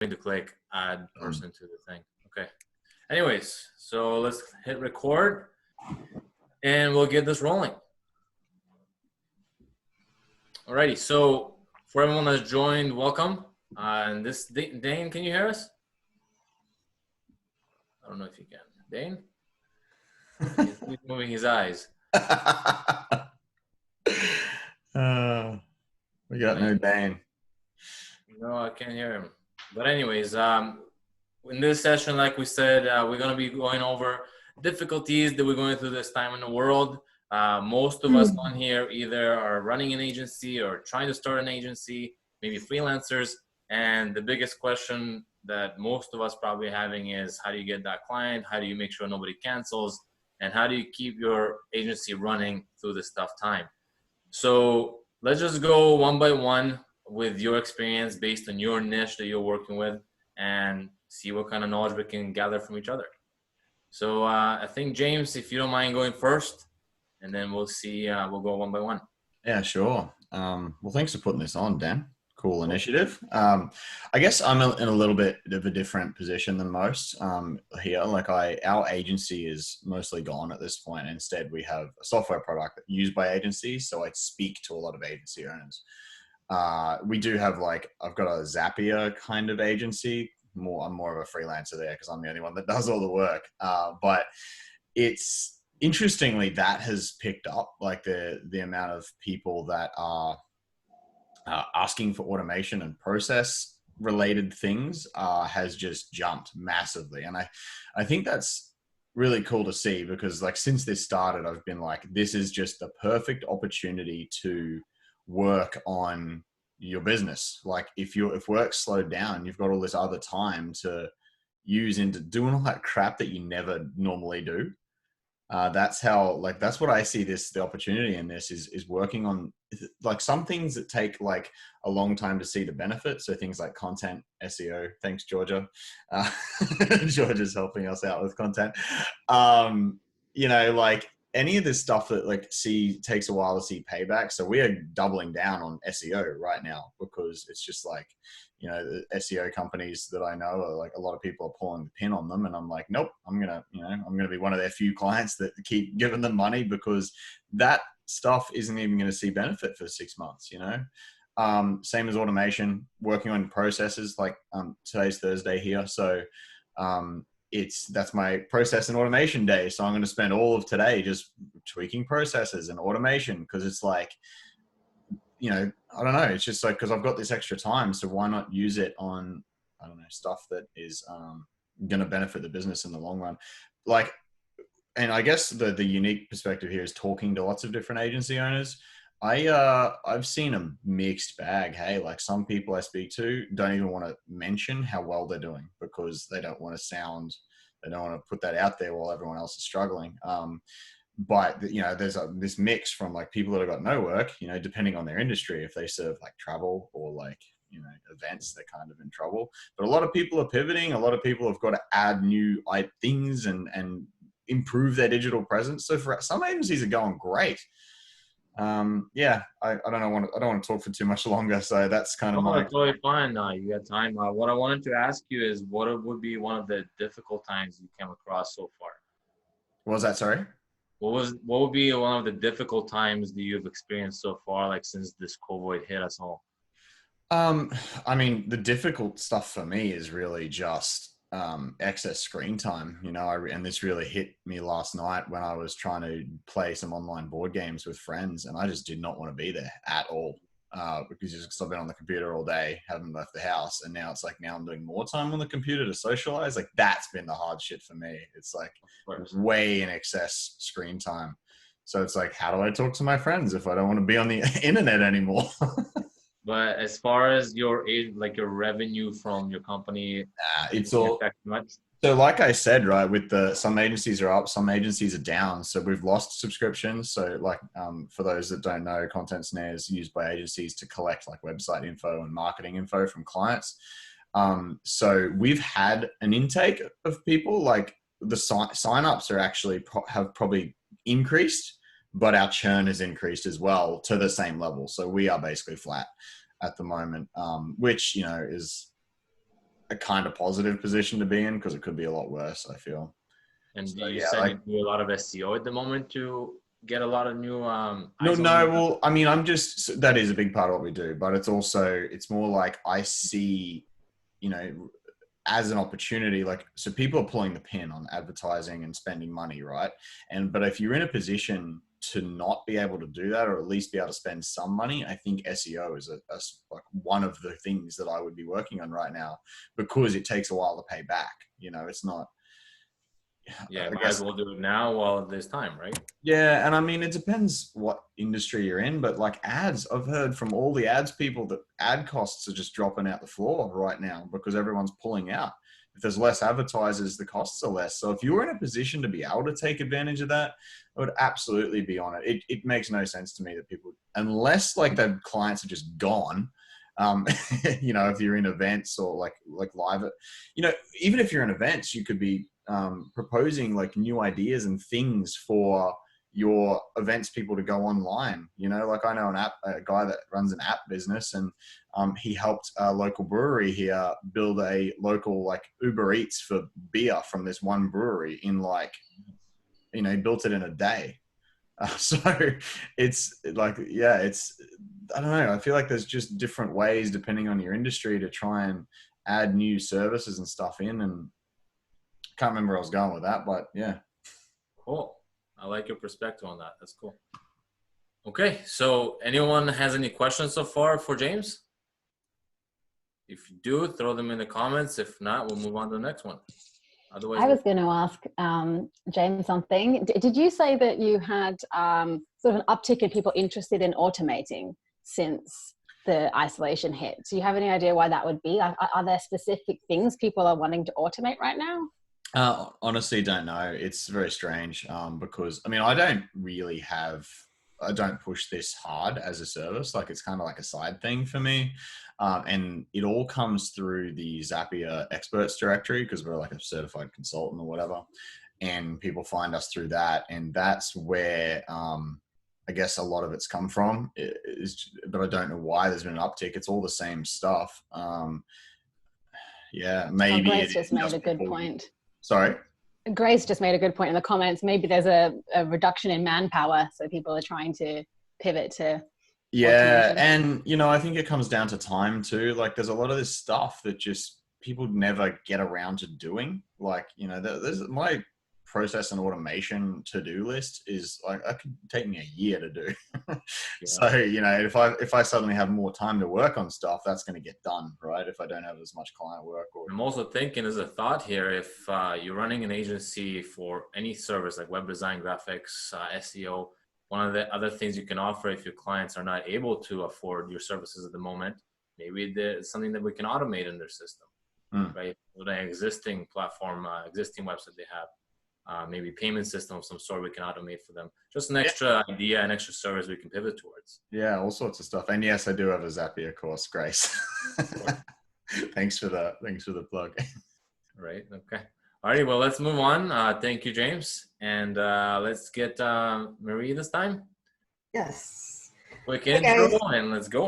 to click add person to the thing. Okay. Anyways, so let's hit record and we'll get this rolling. Alrighty. So for everyone that's joined, welcome. And this Dane, can you hear us? I don't know if you can. Dane? He's moving his eyes. We got no Dane. No, I can't hear him. But anyways, in this session, like we said, we're going to be going over difficulties that we're going through this time in the world. Most of us on here either are running an agency or trying to start an agency, maybe freelancers. And the biggest question that most of us probably having is, how do you get that client? How do you make sure nobody cancels? And how do you keep your agency running through this tough time? So let's just go one by one with your experience based on your niche that you're working with and see what kind of knowledge we can gather from each other. So I think, James, if you don't mind going first, and then we'll see, we'll go one by one. Yeah, sure. Well, thanks for putting this on, Dan. Cool initiative. I guess I'm in a little bit of a different position than most here. Like our agency is mostly gone at this point. Instead, we have a software product used by agencies. So I speak to a lot of agency owners. We do have I've got a Zapier kind of agency. I'm more of a freelancer there because I'm the only one that does all the work. But it's interestingly that has picked up, like the amount of people that are asking for automation and process related things has just jumped massively. And I think that's really cool to see because since this started, I've been this is just the perfect opportunity to work on your business. If work slowed down, you've got all this other time to use into doing all that crap that you never normally do. That's what I see the opportunity in this is working on some things that take a long time to see the benefit. So things like content, SEO. Thanks, Georgia. Georgia's helping us out with content. Any of this stuff that takes a while to see payback. So we are doubling down on SEO right now because it's just the SEO companies that I know are a lot of people are pulling the pin on them, and I'm nope, I'm gonna be one of their few clients that keep giving them money because that stuff isn't even going to see benefit for 6 months. Same as automation, working on processes. Today's Thursday here, so that's my process and automation day. So I'm going to spend all of today just tweaking processes and automation because it's I don't know. It's just because I've got this extra time, so why not use it on, I don't know, stuff that is going to benefit the business in the long run. And I guess the unique perspective here is talking to lots of different agency owners. I've seen a mixed bag. Hey, some people I speak to don't even want to mention how well they're doing because they don't want to put that out there while everyone else is struggling. But there's this mix from people that have got no work, depending on their industry. If they serve travel or events, they're kind of in trouble. But a lot of people are pivoting. A lot of people have got to add new things and improve their digital presence. So for some agencies are going great. I don't want to talk for too much longer. So that's kind of my. Totally fine. You got time. What I wanted to ask you is, what would be one of the difficult times you came across so far? What was that? Sorry. What would be one of the difficult times that you've experienced so far, since this COVID hit us all? I mean, the difficult stuff for me is really just excess screen time. And this really hit me last night when I was trying to play some online board games with friends, and I just did not want to be there at all. Because I've been on the computer all day, haven't left the house, and now it's now I'm doing more time on the computer to socialize. That's been the hard shit for me. It's way in excess screen time. So it's how do I talk to my friends if I don't want to be on the internet anymore? But as far as your revenue from your company, it's all much? So like I said, right, with some agencies are up, some agencies are down. So we've lost subscriptions. So for those that don't know, Content Snare is used by agencies to collect website info and marketing info from clients. So we've had an intake of people, the signups are actually have probably increased, but our churn has increased as well to the same level. So we are basically flat at the moment, which, is a kind of positive position to be in because it could be a lot worse, I feel. And So you yeah, said like, you do a lot of SEO at the moment to get a lot of new no, eyes no. on. Well, I mean, that is a big part of what we do, but it's more like I see, you know, as an opportunity, like, so people are pulling the pin on advertising and spending money, right? But if you're in a position to not be able to do that, or at least be able to spend some money, I think SEO is like one of the things that I would be working on right now, because it takes a while to pay back. You know, it's not, Yeah, I might as guess. well do it now while there's time, right? Yeah, and I mean, it depends what industry you're in, but like ads, I've heard from all the ads people that ad costs are just dropping out the floor right now because everyone's pulling out. If there's less advertisers, the costs are less. So if you're in a position to be able to take advantage of that, I would absolutely be on it. It makes no sense to me that people, unless like the clients are just gone, um, you know, if you're in events or like live, you know, even if you're in events, you could be proposing like new ideas and things for your events people to go online. You know, like I know a guy that runs an app business, and he helped a local brewery here build a local like Uber Eats for beer from this one brewery in like, you know, he built it in a day. So it's like, yeah, I don't know. I feel like there's just different ways depending on your industry to try and add new services and stuff in. And can't remember where I was going with that, but yeah. Cool. I like your perspective on that. That's cool. Okay, so anyone has any questions so far for James? If you do, throw them in the comments. If not, we'll move on to the next one. Otherwise, I was going to ask James something. Did you say that you had sort of an uptick in people interested in automating since the isolation hit? Do you have any idea why that would be? Are there specific things people are wanting to automate right now? Honestly, don't know. It's very strange because I mean, I don't push this hard as a service. Like it's kind of like a side thing for me. And it all comes through the Zapier experts directory because we're like a certified consultant or whatever. And people find us through that. And that's where I guess a lot of it's come from. But I don't know why there's been an uptick. It's all the same stuff. Yeah, maybe Grace it just is made just a good people. point. Sorry? Grace just made a good point in the comments. Maybe there's a reduction in manpower, so people are trying to pivot to Yeah, automation. and you know, I think it comes down to time too. Like, there's a lot of this stuff that just people never get around to doing. Like, you know, there's my process and automation to-do list is like that could take me a year to do. yeah. So, you know, if I suddenly have more time to work on stuff, that's going to get done, right? If I don't have as much client work or I'm also thinking as a thought here, if you're running an agency for any service like web design, graphics, SEO, one of the other things you can offer if your clients are not able to afford your services at the moment, maybe there's something that we can automate in their system, right? With an existing platform, existing website they have, maybe payment system of some sort we can automate for them. Just an extra idea, an extra service we can pivot towards. Yeah, all sorts of stuff. And yes, I do have a Zapier course, Grace. Thanks for the plug. Right. Okay. All right. Well, let's move on. Thank you, James. And let's get Marie this time. Yes. Quick Hey, intro guys. and let's go.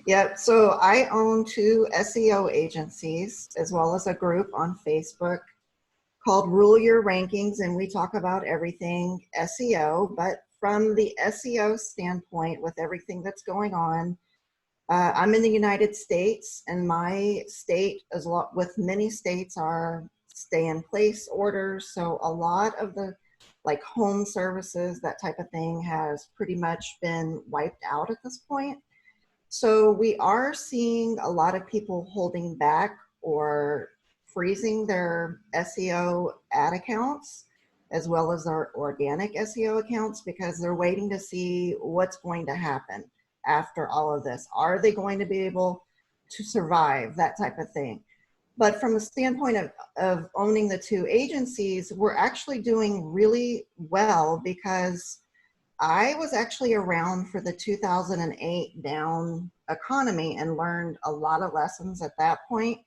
Yep. So I own 2 SEO agencies as well as a group on Facebook called Rule Your Rankings, and we talk about everything SEO. But from the SEO standpoint, with everything that's going on, I'm in the United States, and my state, as lot with many states, are stay-in-place orders. So a lot of the like home services, that type of thing, has pretty much been wiped out at this point. So we are seeing a lot of people holding back or freezing their SEO ad accounts as well as their organic SEO accounts because they're waiting to see what's going to happen after all of this. Are they going to be able to survive, that type of thing? But from the standpoint of owning the 2 agencies, we're actually doing really well because I was actually around for the 2008 down economy and learned a lot of lessons at that point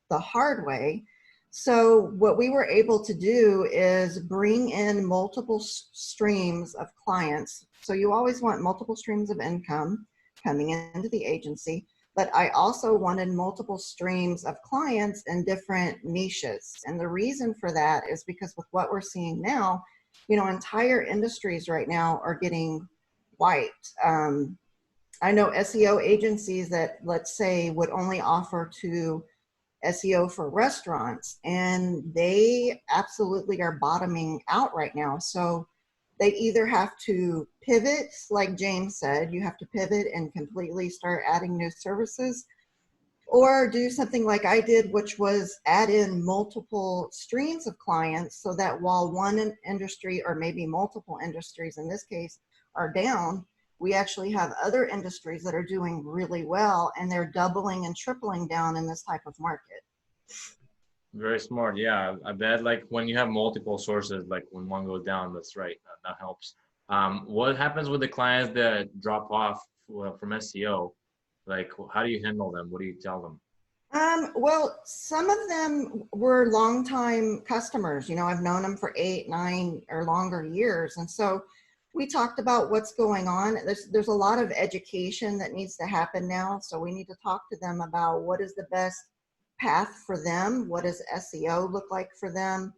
the hard way. So what we were able to do is bring in multiple streams of clients. So you always want multiple streams of income coming into the agency, but I also wanted multiple streams of clients in different niches. And the reason for that is because with what we're seeing now, entire industries right now are getting wiped. I know SEO agencies that, let's say, would only offer to SEO for restaurants, and they absolutely are bottoming out right now. So they either have to pivot, like James said, you have to pivot and completely start adding new services, or do something like I did, which was add in multiple streams of clients so that while one industry, or maybe multiple industries in this case, are down, we actually have other industries that are doing really well, and they're doubling and tripling down in this type of market. Very smart. Yeah, I bet like when you have multiple sources, like when one goes down, that's right. That helps. What happens with the clients that drop off from SEO? Like, how do you handle them? What do you tell them? Well, some of them were longtime customers. I've known them for 8, 9 or longer years. And so we talked about what's going on. There's a lot of education that needs to happen now. So we need to talk to them about what is the best path for them. What does SEO look like for them?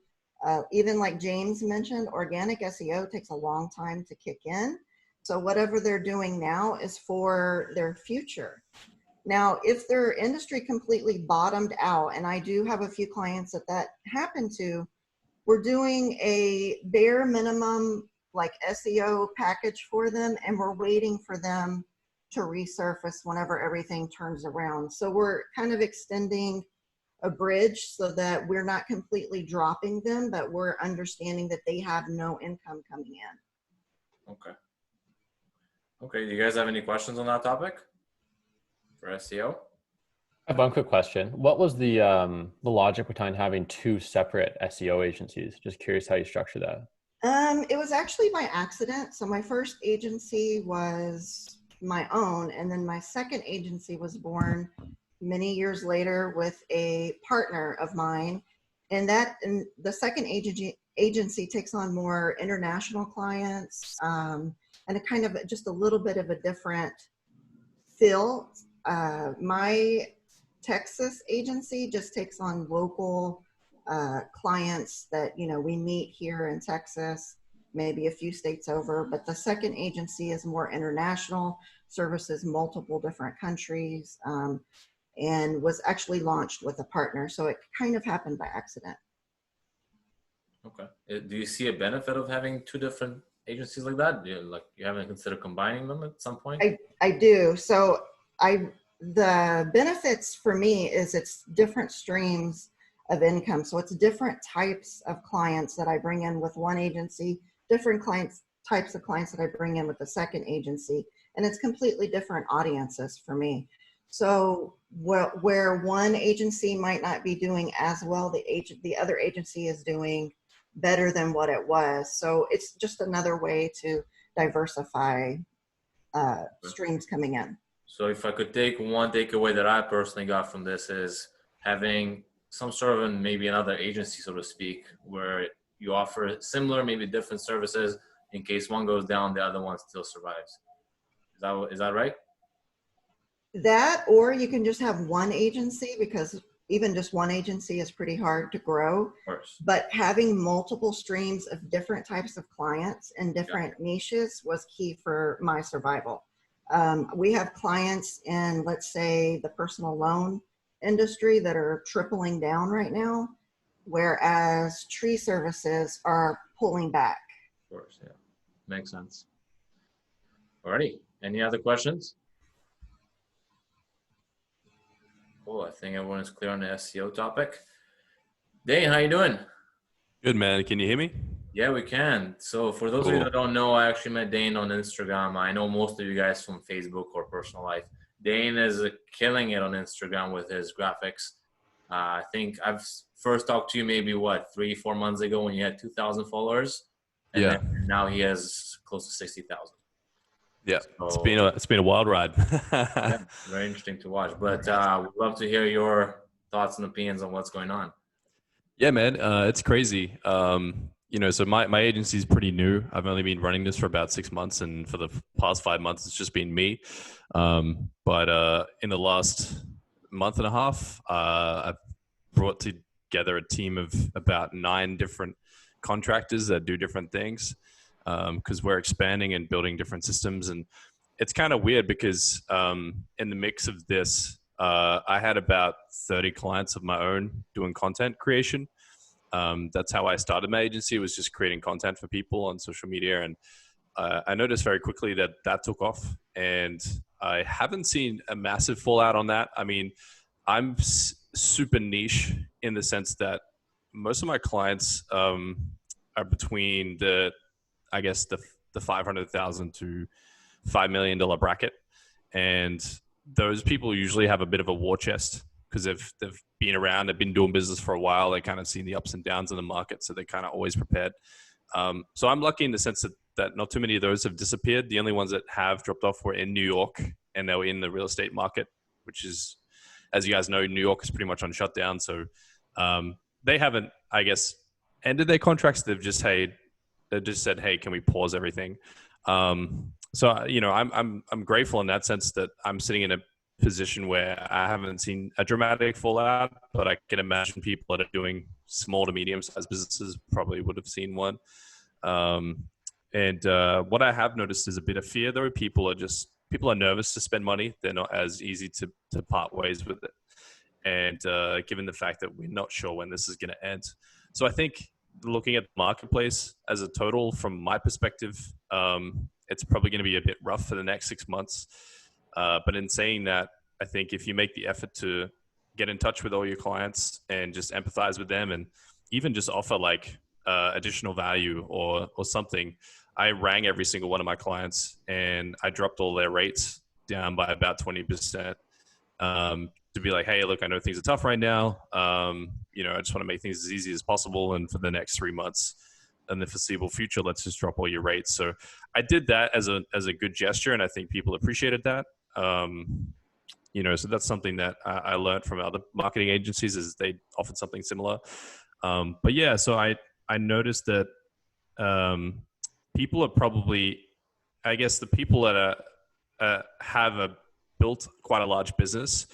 Even like James mentioned, organic SEO takes a long time to kick in. So whatever they're doing now is for their future. Now, if their industry completely bottomed out, and I do have a few clients that happened to, we're doing a bare minimum like SEO package for them, and we're waiting for them to resurface whenever everything turns around. So we're kind of extending a bridge so that we're not completely dropping them, but we're understanding that they have no income coming in. Okay. Okay. Do you guys have any questions on that topic for SEO? I have one quick question. What was the logic behind having 2 separate SEO agencies? Just curious how you structure that. It was actually by accident. So my first agency was my own, and then my second agency was born many years later with a partner of mine. And the second agency takes on more international clients, and a kind of just a little bit of a different feel. My Texas agency just takes on local clients that, we meet here in Texas, maybe a few states over, but the second agency is more international, services multiple different countries, and was actually launched with a partner. So it kind of happened by accident. Okay. Do you see a benefit of having 2 different agencies like that? You haven't considered combining them at some point? I do. So the benefits for me is it's different streams of income. So it's different types of clients that I bring in with one agency, different types of clients that I bring in with the second agency, and it's completely different audiences for me. So where one agency might not be doing as well, the other agency is doing better than what it was. So it's just another way to diversify streams coming in. So if I could take one takeaway that I personally got from this is having some sort of maybe another agency, so to speak, where you offer similar, maybe different services in case one goes down, the other one still survives. Is that right? That, or you can just have one agency, because even just one agency is pretty hard to grow. Of course. But having multiple streams of different types of clients and different niches was key for my survival. We have clients in, let's say, the personal loan industry that are tripling down right now, whereas tree services are pulling back. Of course, yeah. Makes sense. Alrighty. Any other questions? Cool. I think everyone is clear on the SEO topic. Dane, how you doing? Good, man. Can you hear me? Yeah, we can. So for those of you that don't know, I actually met Dane on Instagram. I know most of you guys from Facebook or personal life. Dane is killing it on Instagram with his graphics. I think I've first talked to you maybe 3-4 months ago when you had 2,000 followers, and Yeah. then now he has close to 60,000. Yeah, So, it's been a wild ride. yeah, very interesting to watch. But we'd love to hear your thoughts and opinions on what's going on. Yeah, man, it's crazy. So my agency is pretty new. I've only been running this for about 6 months, and for the past 5 months, it's just been me. But in the last month and a half, I've brought together a team of about 9 different contractors that do different things, because we're expanding and building different systems. And it's kind of weird because in the mix of this, I had about 30 clients of my own doing content creation. That's how I started my agency, was just creating content for people on social media. And I noticed very quickly that that took off, and I haven't seen a massive fallout on that. I mean, I'm super niche in the sense that most of my clients are between the 500,000 to $5 million bracket. And those people usually have a bit of a war chest because they've been around, they've been doing business for a while, they kind of seen the ups and downs in the market, so they're kind of always prepared. So I'm lucky in the sense that not too many of those have disappeared. The only ones that have dropped off were in New York, and they were in the real estate market, which is, as you guys know, New York is pretty much on shutdown. So they haven't, I guess, ended their contracts. They've just said, hey, can we pause everything? So I'm grateful in that sense that I'm sitting in a position where I haven't seen a dramatic fallout, but I can imagine people that are doing small to medium sized businesses probably would have seen one. And what I have noticed is a bit of fear, though. People are nervous to spend money. They're not as easy to part ways with it. And given the fact that we're not sure when this is going to end. So I think looking at the marketplace as a total, from my perspective, it's probably going to be a bit rough for the next 6 months. But in saying that, I think if you make the effort to get in touch with all your clients and just empathize with them, and even just offer like additional value or something. I rang every single one of my clients and I dropped all their rates down by about 20%, to be like, hey, look, I know things are tough right now. I just want to make things as easy as possible. And for the next 3 months and the foreseeable future, let's just drop all your rates. So I did that as a good gesture. And I think people appreciated that. So that's something that I learned from other marketing agencies, is they offered something similar. But yeah, so I noticed that people are probably, I guess, the people that have built quite a large business.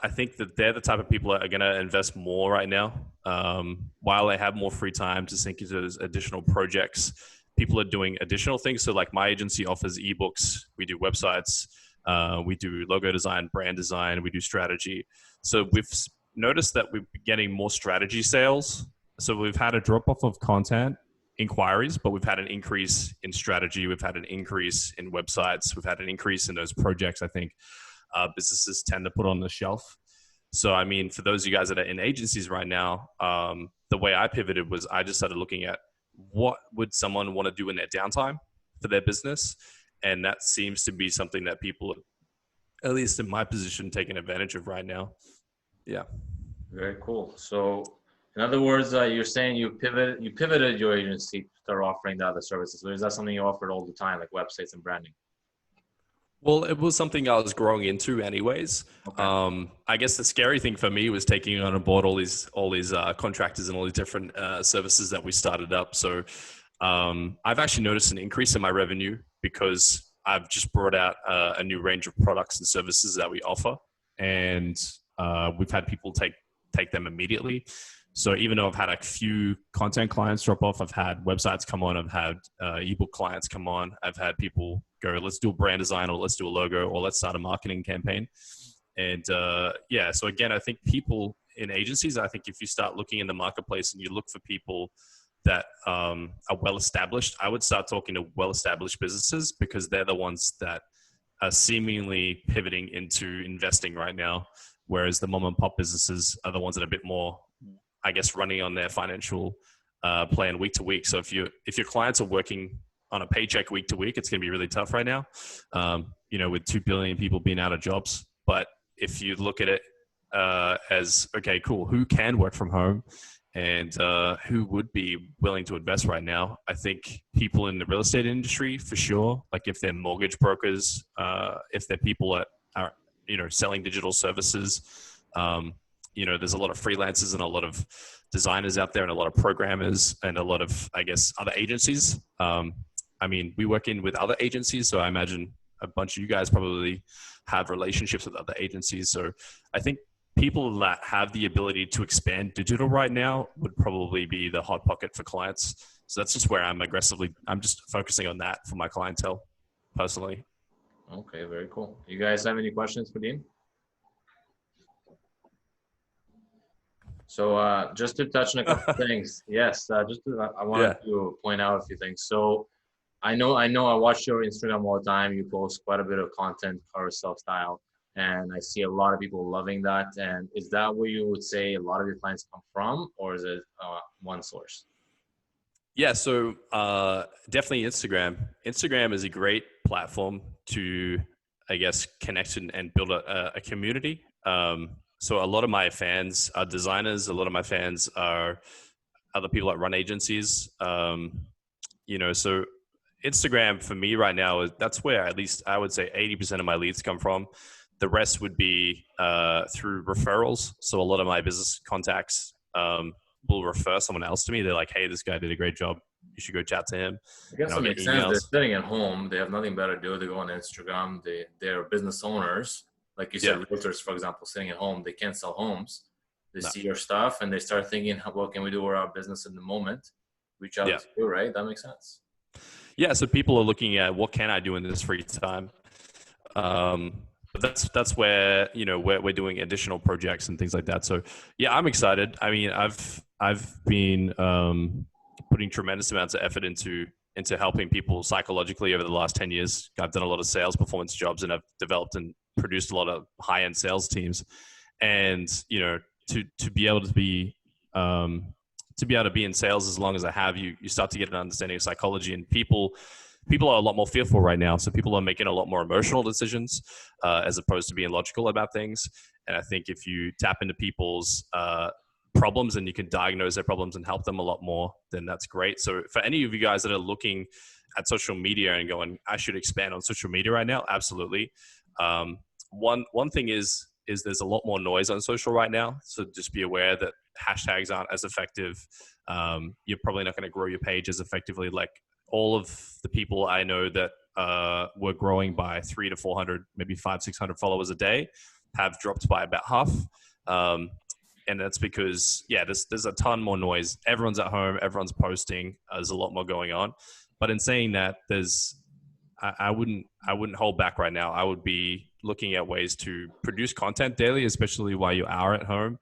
I think that they're the type of people that are going to invest more right now, while they have more free time to sink into those additional projects. People are doing additional things. So like my agency offers ebooks, we do websites, we do logo design, brand design, we do strategy. So we've noticed that we're getting more strategy sales. So we've had a drop off of content inquiries, but we've had an increase in strategy. We've had an increase in websites. We've had an increase in those projects, I think, businesses tend to put on the shelf. So, I mean, for those of you guys that are in agencies right now, the way I pivoted was I just started looking at what would someone want to do in their downtime for their business. And that seems to be something that people, at least in my position, taking advantage of right now. Yeah. Very cool. So in other words, you're saying you pivoted your agency to start offering the other services. Or is that something you offered all the time, like websites and branding? Well, it was something I was growing into anyways. Okay. I guess the scary thing for me was taking on board all these contractors and all these different services that we started up. So I've actually noticed an increase in my revenue because I've just brought out a new range of products and services that we offer. And we've had people take them immediately. So even though I've had a few content clients drop off, I've had websites come on, I've had ebook clients come on, I've had people go, let's do a brand design, or let's do a logo, or let's start a marketing campaign. And so again, I think people in agencies, I think if you start looking in the marketplace and you look for people that are well-established, I would start talking to well-established businesses, because they're the ones that are seemingly pivoting into investing right now. Whereas the mom and pop businesses are the ones that are a bit more, I guess, running on their financial plan week to week. So if your clients are working on a paycheck week to week, it's going to be really tough right now, with 2 billion people being out of jobs. But if you look at it as, okay, cool, who can work from home and who would be willing to invest right now? I think people in the real estate industry, for sure, like if they're mortgage brokers, if they're people that are selling digital services, there's a lot of freelancers and a lot of designers out there and a lot of programmers and a lot of, I guess, other agencies. I mean, we work in with other agencies, so I imagine a bunch of you guys probably have relationships with other agencies. So I think people that have the ability to expand digital right now would probably be the hot pocket for clients. So that's just where I'm just focusing on that for my clientele personally. Okay, very cool. You guys have any questions for Dean? So just to touch on a couple things. Yes, I wanted to point out a few things. So I know I watch your Instagram all the time. You post quite a bit of content, carousel style, and I see a lot of people loving that. And is that where you would say a lot of your clients come from, or is it one source? Yeah, so definitely Instagram. Instagram is a great platform to, I guess, connect and build a community. So a lot of my fans are designers. A lot of my fans are other people that run agencies. So Instagram for me right now that's where at least I would say 80% of my leads come from. The rest would be through referrals. So a lot of my business contacts will refer someone else to me. They're like, "Hey, this guy did a great job. You should go chat to him." I guess it makes sense. They're sitting at home. They have nothing better to do. They go on Instagram. They're business owners. Like you said, realtors, for example, sitting at home, they can't sell homes. They see your stuff and they start thinking, what can we do with our business in the moment? Reach out to you, right? That makes sense. Yeah, so people are looking at what can I do in this free time. But that's where we're doing additional projects and things like that. So yeah, I'm excited. I mean, I've been putting tremendous amounts of effort into helping people psychologically over the last 10 years. I've done a lot of sales performance jobs, and I've developed and produced a lot of high-end sales teams. And to be able to be in sales as long as I have, you start to get an understanding of psychology, and people are a lot more fearful right now. So people are making a lot more emotional decisions as opposed to being logical about things. And I think if you tap into people's problems and you can diagnose their problems and help them a lot more, then that's great. So for any of you guys that are looking at social media and going, I should expand on social media right now, absolutely. One thing is there's a lot more noise on social right now. So just be aware that hashtags aren't as effective. You're probably not going to grow your page as effectively. Like all of the people I know that were growing by 300 to 400, maybe 500-600 followers a day have dropped by about half. And that's because, there's a ton more noise. Everyone's at home. Everyone's posting. There's a lot more going on. But in saying that, I wouldn't hold back right now. I would be looking at ways to produce content daily, especially while you are at home,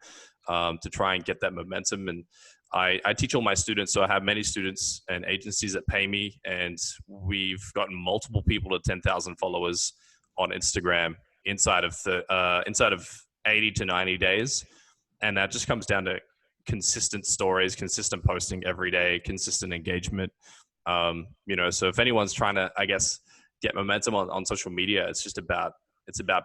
to try and get that momentum. And I teach all my students. So I have many students and agencies that pay me, and we've gotten multiple people to 10,000 followers on Instagram inside of 80 to 90 days. And that just comes down to consistent stories, consistent posting every day, consistent engagement. So if anyone's trying to, I guess, get momentum on social media, it's about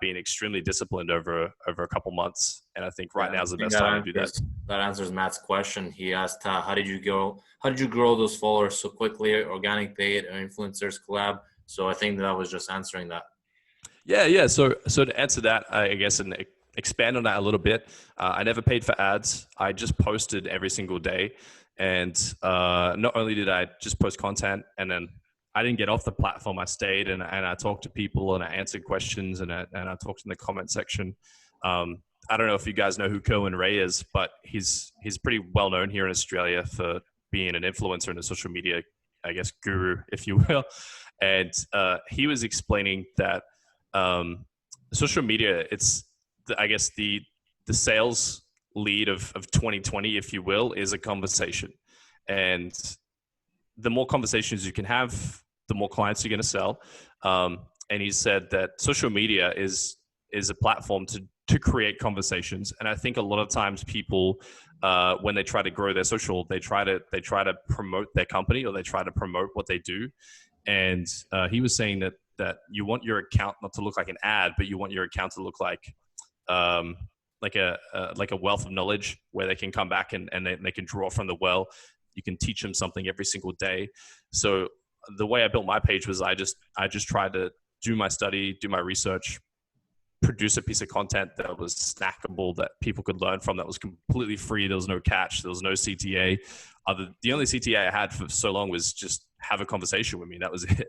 being extremely disciplined over a couple months. And I think right now is the best time to do that. That answers Matt's question. He asked, how did you grow those followers so quickly? Organic, paid, or influencers, collab? So I think that was just answering that. Yeah. So to answer that, I guess, and expand on that a little bit, I never paid for ads. I just posted every single day. And not only did I just post content, and then I didn't get off the platform. I stayed and I talked to people and I answered questions and I talked in the comment section. I don't know if you guys know who Kerwin Ray is, but he's pretty well known here in Australia for being an influencer and a social media, I guess, guru, if you will. And he was explaining that social media, it's the sales lead of 2020, if you will, is a conversation. And the more conversations you can have, the more clients you're going to sell. And he said that social media is a platform to create conversations. And I think a lot of times people, when they try to grow their social, they try to promote their company, or they try to promote what they do. And he was saying that you want your account not to look like an ad, but you want your account to look like a wealth of knowledge where they can come back and they can draw from the well. You can teach them something every single day. So the way I built my page was I just tried to do my study, do my research, produce a piece of content that was snackable, that people could learn from, that was completely free. There was no catch. There was no CTA. The only CTA I had for so long was just have a conversation with me. That was it.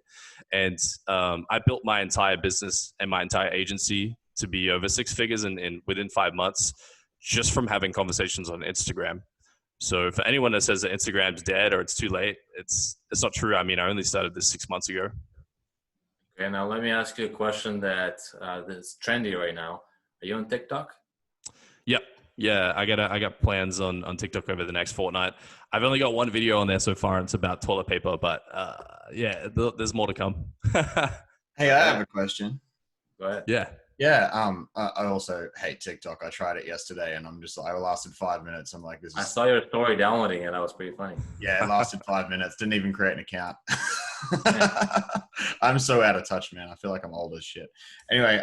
And I built my entire business and my entire agency to be over 6 figures in within 5 months, just from having conversations on Instagram. So for anyone that says that Instagram's dead or it's too late, it's not true. I mean, I only started this 6 months ago. Okay, now let me ask you a question that's trendy right now. Are you on TikTok? Yep. Yeah, I got plans on TikTok over the next fortnight. I've only got one video on there so far, and it's about toilet paper. But yeah, there's more to come. Hey, I have a question. Go ahead. Yeah. Yeah, I also hate TikTok. I tried it yesterday, and I'm just like, I lasted 5 minutes. I'm like, this is. I saw your story downloading it. That was pretty funny. Yeah, it lasted 5 minutes. Didn't even create an account. I'm so out of touch, man. I feel like I'm old as shit. Anyway,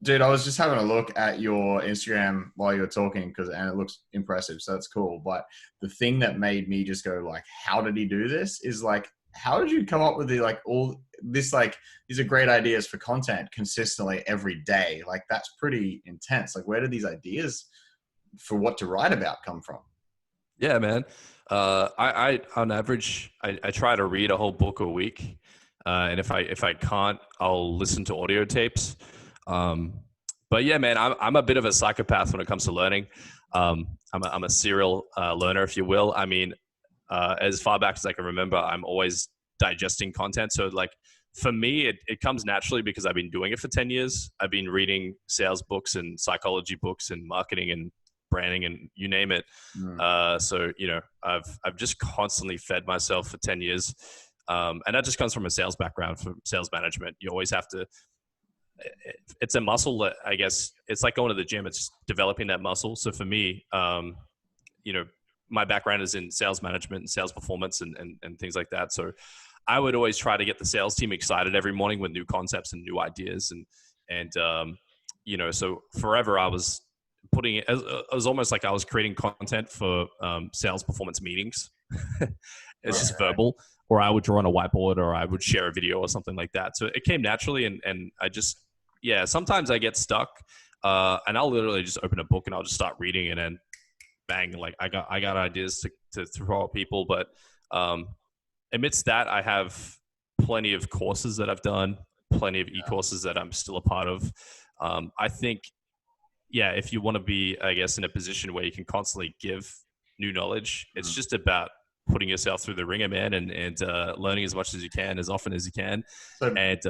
dude, I was just having a look at your Instagram while you were talking, and it looks impressive, so that's cool. But the thing that made me just go like, how did he do this? Is like, how did you come up with all this? Like, these are great ideas for content consistently every day. Like, that's pretty intense. Like, where did these ideas for what to write about come from? Yeah, man. I on average, I try to read a whole book a week, and if I can't, I'll listen to audio tapes. But yeah, man, I'm a bit of a psychopath when it comes to learning. I'm a serial learner, if you will. I mean, as far back as I can remember, I'm always digesting content. So like for me, it comes naturally because I've been doing it for 10 years. I've been reading sales books and psychology books and marketing and branding and you name it. So, you know, I've just constantly fed myself for 10 years. And that just comes from a sales background, from sales management. You always have to, it's a muscle that I guess it's like going to the gym. It's developing that muscle. So for me, you know, my background is in sales management and sales performance and things like that. So I would always try to get the sales team excited every morning with new concepts and new ideas. And you know, so forever I was putting it, it was almost like I was creating content for sales performance meetings. It's just verbal, or I would draw on a whiteboard, or I would share a video or something like that. So it came naturally. And I just, yeah, sometimes I get stuck and I'll literally just open a book and I'll just start reading and then bang, like I got ideas to throw at people. But amidst that, I have plenty of courses that I've done, plenty of e-courses that I'm still a part of. I think, yeah, if you want to be, I guess, in a position where you can constantly give new knowledge, it's just about putting yourself through the ringer, man, and learning as much as you can, as often as you can. So, and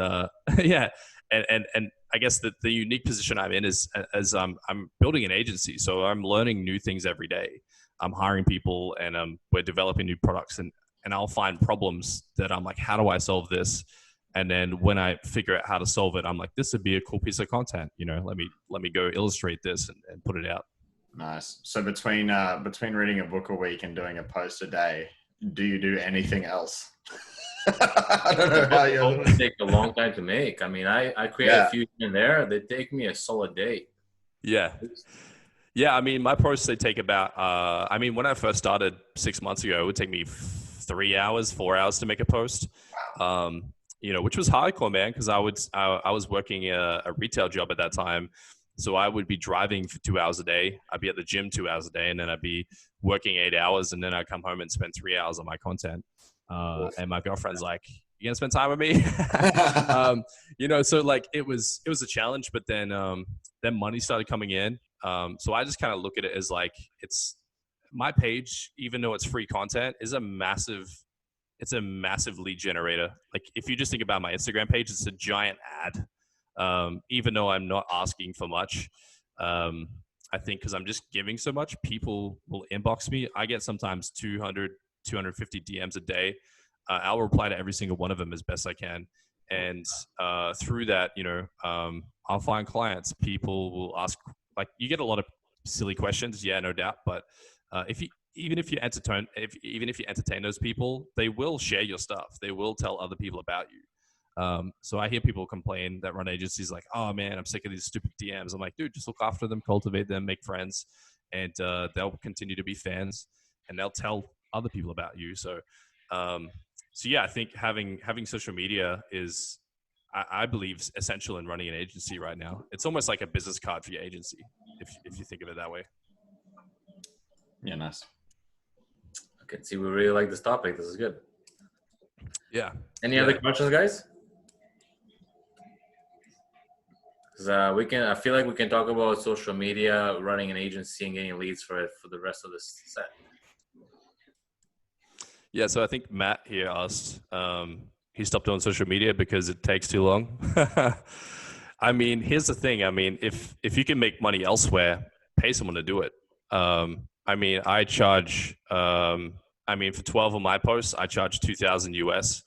yeah, and I guess that the unique position I'm in is as I'm building an agency, so I'm learning new things every day. I'm hiring people, and we're developing new products, and I'll find problems that I'm like, how do I solve this? And then when I figure out how to solve it, I'm like, this would be a cool piece of content. You know, let me go illustrate this and put it out. Nice. So between reading a book a week and doing a post a day, do you do anything else? I don't know how you. It takes a long time to make. I mean, I create a few here and there. They take me a solid day. Yeah. Yeah. I mean, my posts, they take about, I mean, when I first started 6 months ago, it would take me 4 hours to make a post. You know, which was hardcore, man, because I was working a retail job at that time. So I would be driving for 2 hours a day. I'd be at the gym 2 hours a day, and then I'd be working 8 hours, and then I'd come home and spend 3 hours on my content. And my girlfriend's like, "You gonna spend time with me?" You know, so like it was a challenge, but then money started coming in. So I just kind of look at it as like, it's my page, even though it's free content, is a massive lead generator. Like if you just think about my Instagram page, it's a giant ad. Even though I'm not asking for much, I think because I'm just giving so much, people will inbox me. I get sometimes 200, 250 DMs a day. I'll reply to every single one of them as best I can. And through that, you know, I'll find clients. People will ask, like, you get a lot of silly questions. Yeah, no doubt. But even if you entertain those people, they will share your stuff. They will tell other people about you. So I hear people complain that run agencies like, oh man, I'm sick of these stupid DMs. I'm like, dude, just look after them, cultivate them, make friends, and they'll continue to be fans, and they'll tell other people about you. So yeah, I think having social media is, I believe is essential in running an agency right now. It's almost like a business card for your agency, if you think of it that way. Yeah, nice. I can see we really like this topic. This is good. Yeah. Any other questions, guys? Because we can. I feel like we can talk about social media, running an agency, and getting leads for it for the rest of this set. Yeah, so I think Matt here asked, he stopped doing social media because it takes too long. I mean, here's the thing. I mean, if you can make money elsewhere, pay someone to do it. I mean, I charge, for 12 of my posts, I charge 2,000 US,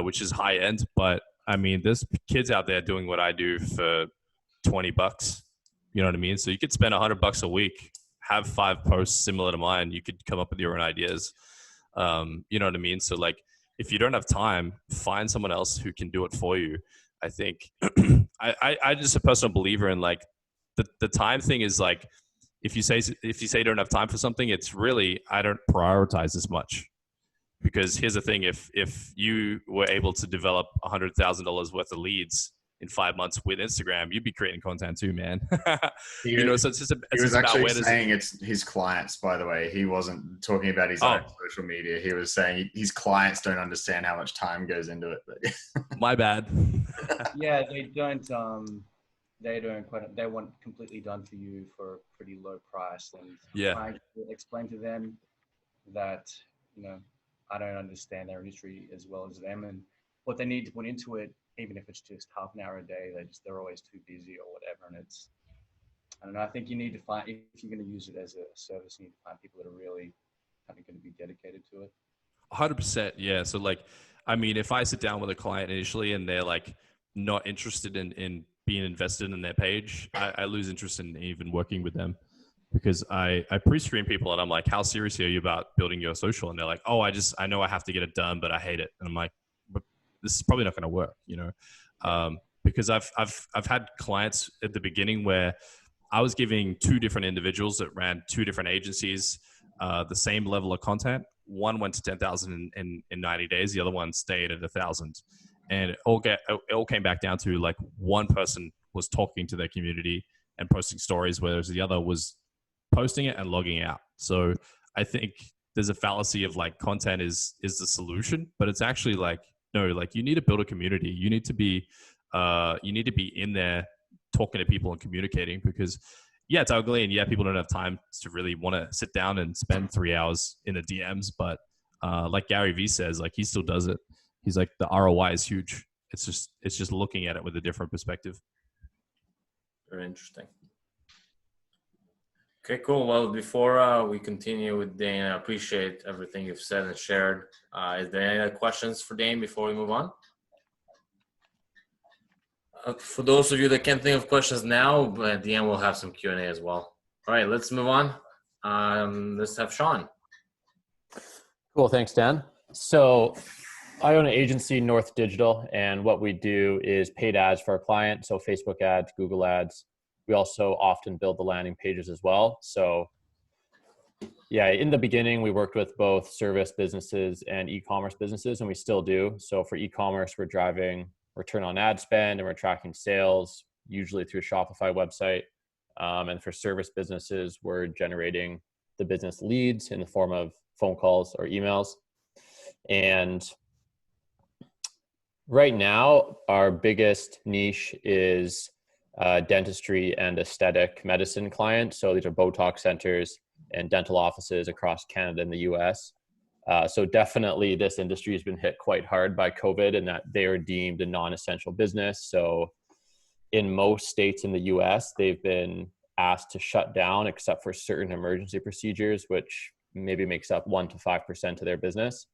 which is high end. But I mean, there's kids out there doing what I do for $20. You know what I mean? So you could spend $100 a week, have 5 posts similar to mine. You could come up with your own ideas. You know what I mean? So like, if you don't have time, find someone else who can do it for you. I think I just a personal believer in like the time thing is like, if you say you don't have time for something, it's really, I don't prioritize as much, because here's the thing. If you were able to develop $100,000 worth of leads in 5 months with Instagram, you'd be creating content too, man. You know, so it's just he was actually saying it's his clients, by the way. He wasn't talking about his own social media. He was saying his clients don't understand how much time goes into it. But my bad. Yeah, they don't. They want completely done for you for a pretty low price, and yeah, I explain to them that, you know, I don't understand their industry as well as them, and what they need to put into it, even if it's just half an hour a day, they're always too busy or whatever. And it's, I don't know, I think you need to find, if you're going to use it as a service, you need to find people that are really kind of going to be dedicated to it. 100%. Yeah. So like, I mean, if I sit down with a client initially and they're like not interested in being invested in their page, I lose interest in even working with them, because I pre-screen people and I'm like, how serious are you about building your social? And they're like, oh, I know I have to get it done, but I hate it. And I'm like, but this is probably not going to work, you know? Because I've had clients at the beginning where I was giving 2 different individuals that ran 2 different agencies the same level of content. One went to 10,000 in 90 days. The other one stayed at 1,000. And it all came back down to like, one person was talking to their community and posting stories, whereas the other was posting it and logging out. So I think there's a fallacy of like, content is the solution, but it's actually like, no, like you need to build a community. You need to be in there talking to people and communicating, because yeah, it's ugly. And yeah, people don't have time to really want to sit down and spend 3 hours in the DMs. But like Gary Vee says, like he still does it. He's like, the ROI is huge. It's just looking at it with a different perspective. Very interesting. Okay, cool. Well, before we continue with Dane, I appreciate everything you've said and shared. Is there any other questions for Dane before we move on? For those of you that can't think of questions now, but at the end we'll have some Q&A as well. All right, let's move on. Let's have Sean. Cool, thanks, Dan. So I own an agency, North Digital, and what we do is paid ads for our clients. So Facebook ads, Google ads. We also often build the landing pages as well. So yeah, in the beginning, we worked with both service businesses and e-commerce businesses, and we still do. So for e-commerce, we're driving return on ad spend and we're tracking sales, usually through a Shopify website. And for service businesses, we're generating the business leads in the form of phone calls or emails. And right now, our biggest niche is dentistry and aesthetic medicine clients. So these are Botox centers and dental offices across Canada and the US. So definitely this industry has been hit quite hard by COVID, and that they are deemed a non-essential business. So in most states in the US, they've been asked to shut down except for certain emergency procedures, which maybe makes up 1 to 5% of their business.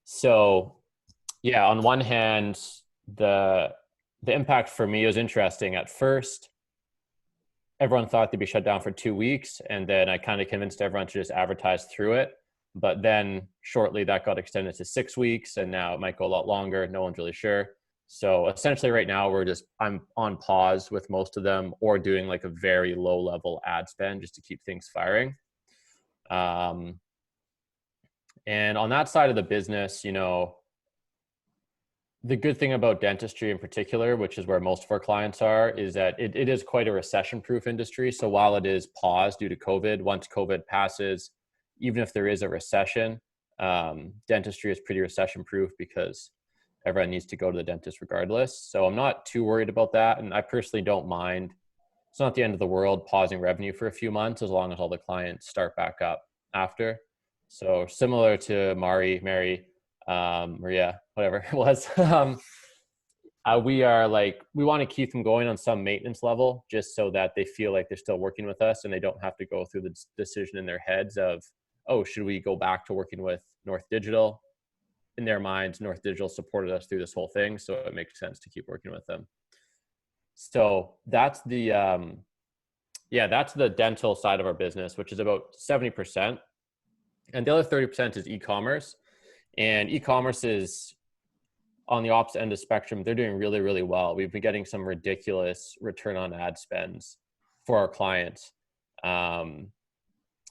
So yeah, on one hand, the impact for me was interesting. At first, everyone thought they'd be shut down for 2 weeks, and then I kind of convinced everyone to just advertise through it. But then shortly that got extended to 6 weeks, and now it might go a lot longer. No one's really sure. So essentially right now I'm on pause with most of them, or doing like a very low level ad spend just to keep things firing. And on that side of the business, you know, the good thing about dentistry in particular, which is where most of our clients are, is that it is quite a recession-proof industry. So while it is paused due to COVID, once COVID passes, even if there is a recession, dentistry is pretty recession-proof because everyone needs to go to the dentist regardless. So I'm not too worried about that. And I personally don't mind. It's not the end of the world pausing revenue for a few months as long as all the clients start back up after. So similar to Mary, Maria, whatever it was. We want to keep them going on some maintenance level just so that they feel like they're still working with us and they don't have to go through the decision in their heads of, oh, should we go back to working with North Digital? In their minds, North Digital supported us through this whole thing, so it makes sense to keep working with them. So that's the that's the dental side of our business, which is about 70%. And the other 30% is e-commerce. And e-commerce is on the opposite end of the spectrum. They're doing really, really well. We've been getting some ridiculous return on ad spends for our clients.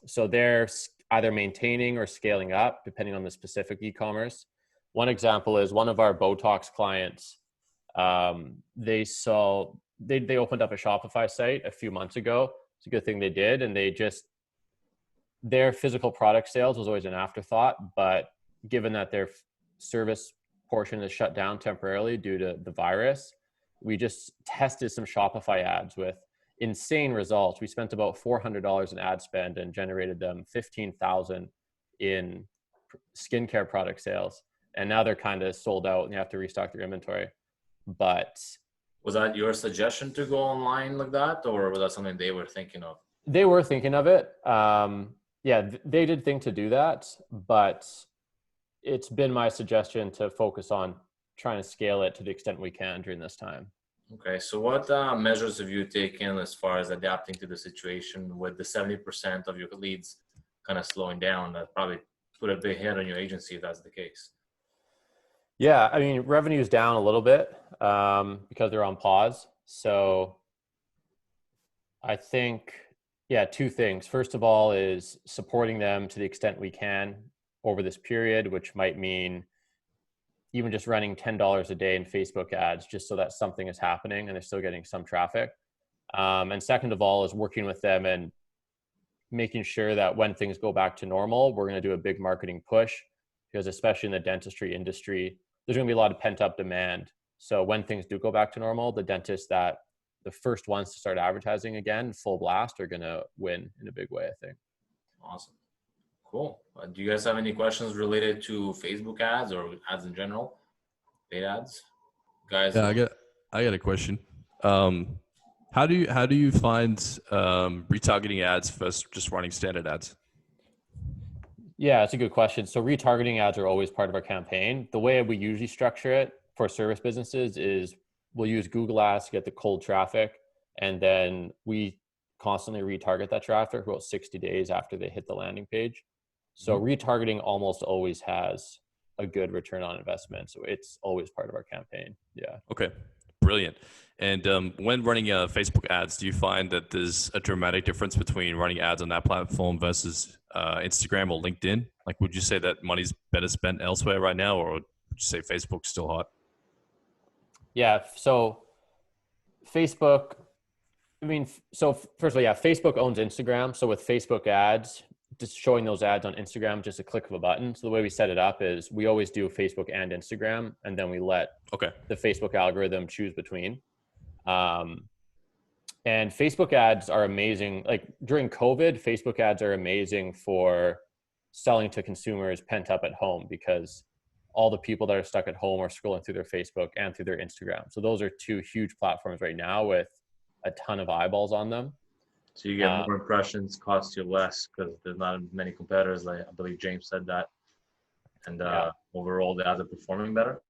So they're either maintaining or scaling up depending on the specific e-commerce. One example is one of our Botox clients. They opened up a Shopify site a few months ago. It's a good thing they did. And their physical product sales was always an afterthought, but given that their service portion is shut down temporarily due to the virus, we just tested some Shopify ads with insane results. We spent about $400 in ad spend and generated them $15,000 in skincare product sales. And now they're kind of sold out and you have to restock their inventory. But was that your suggestion to go online like that, or was that something they were thinking of? They were thinking of it. They did think to do that, but it's been my suggestion to focus on trying to scale it to the extent we can during this time. Okay, so what measures have you taken as far as adapting to the situation with the 70% of your leads kind of slowing down? That probably put a big hit on your agency if that's the case. Yeah, I mean, revenue is down a little bit because they're on pause. So I think, two things. First of all is supporting them to the extent we can over this period, which might mean even just running $10 a day in Facebook ads, just so that something is happening and they're still getting some traffic. And second of all is working with them and making sure that when things go back to normal, we're going to do a big marketing push, because especially in the dentistry industry, there's going to be a lot of pent up demand. So when things do go back to normal, the dentists that the first ones to start advertising again, full blast, are going to win in a big way, I think. Awesome. Cool. Do you guys have any questions related to Facebook ads or ads in general? Paid ads? Guys? Yeah, I got a question. How do you find retargeting ads versus just running standard ads? Yeah, that's a good question. So retargeting ads are always part of our campaign. The way we usually structure it for service businesses is we'll use Google Ads to get the cold traffic, and then we constantly retarget that traffic about 60 days after they hit the landing page. So retargeting almost always has a good return on investment. So it's always part of our campaign. Yeah. Okay. Brilliant. And when running Facebook ads, do you find that there's a dramatic difference between running ads on that platform versus Instagram or LinkedIn? Like, would you say that money's better spent elsewhere right now, or would you say Facebook's still hot? Yeah. So Facebook, first of all, Facebook owns Instagram. So with Facebook ads, just showing those ads on Instagram, just a click of a button. So the way we set it up is we always do Facebook and Instagram, and then we let the Facebook algorithm choose between. And Facebook ads are amazing. Like during COVID, Facebook ads are amazing for selling to consumers pent up at home, because all the people that are stuck at home are scrolling through their Facebook and through their Instagram. So those are two huge platforms right now with a ton of eyeballs on them. So you get more impressions, cost you less because there's not many competitors. Like I believe James said that. And overall, the ads are performing better.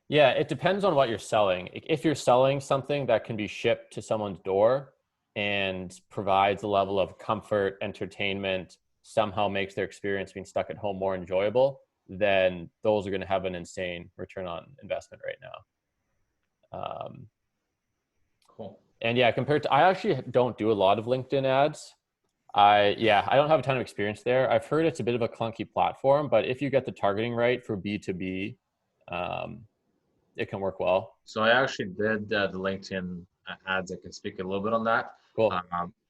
Yeah, it depends on what you're selling. If you're selling something that can be shipped to someone's door and provides a level of comfort, entertainment, somehow makes their experience being stuck at home more enjoyable, then those are going to have an insane return on investment right now. Cool. And compared to, I actually don't do a lot of LinkedIn ads. I don't have a ton of experience there. I've heard it's a bit of a clunky platform, but if you get the targeting right for B2B, it can work well. So I actually did the LinkedIn ads. I can speak a little bit on that. Cool.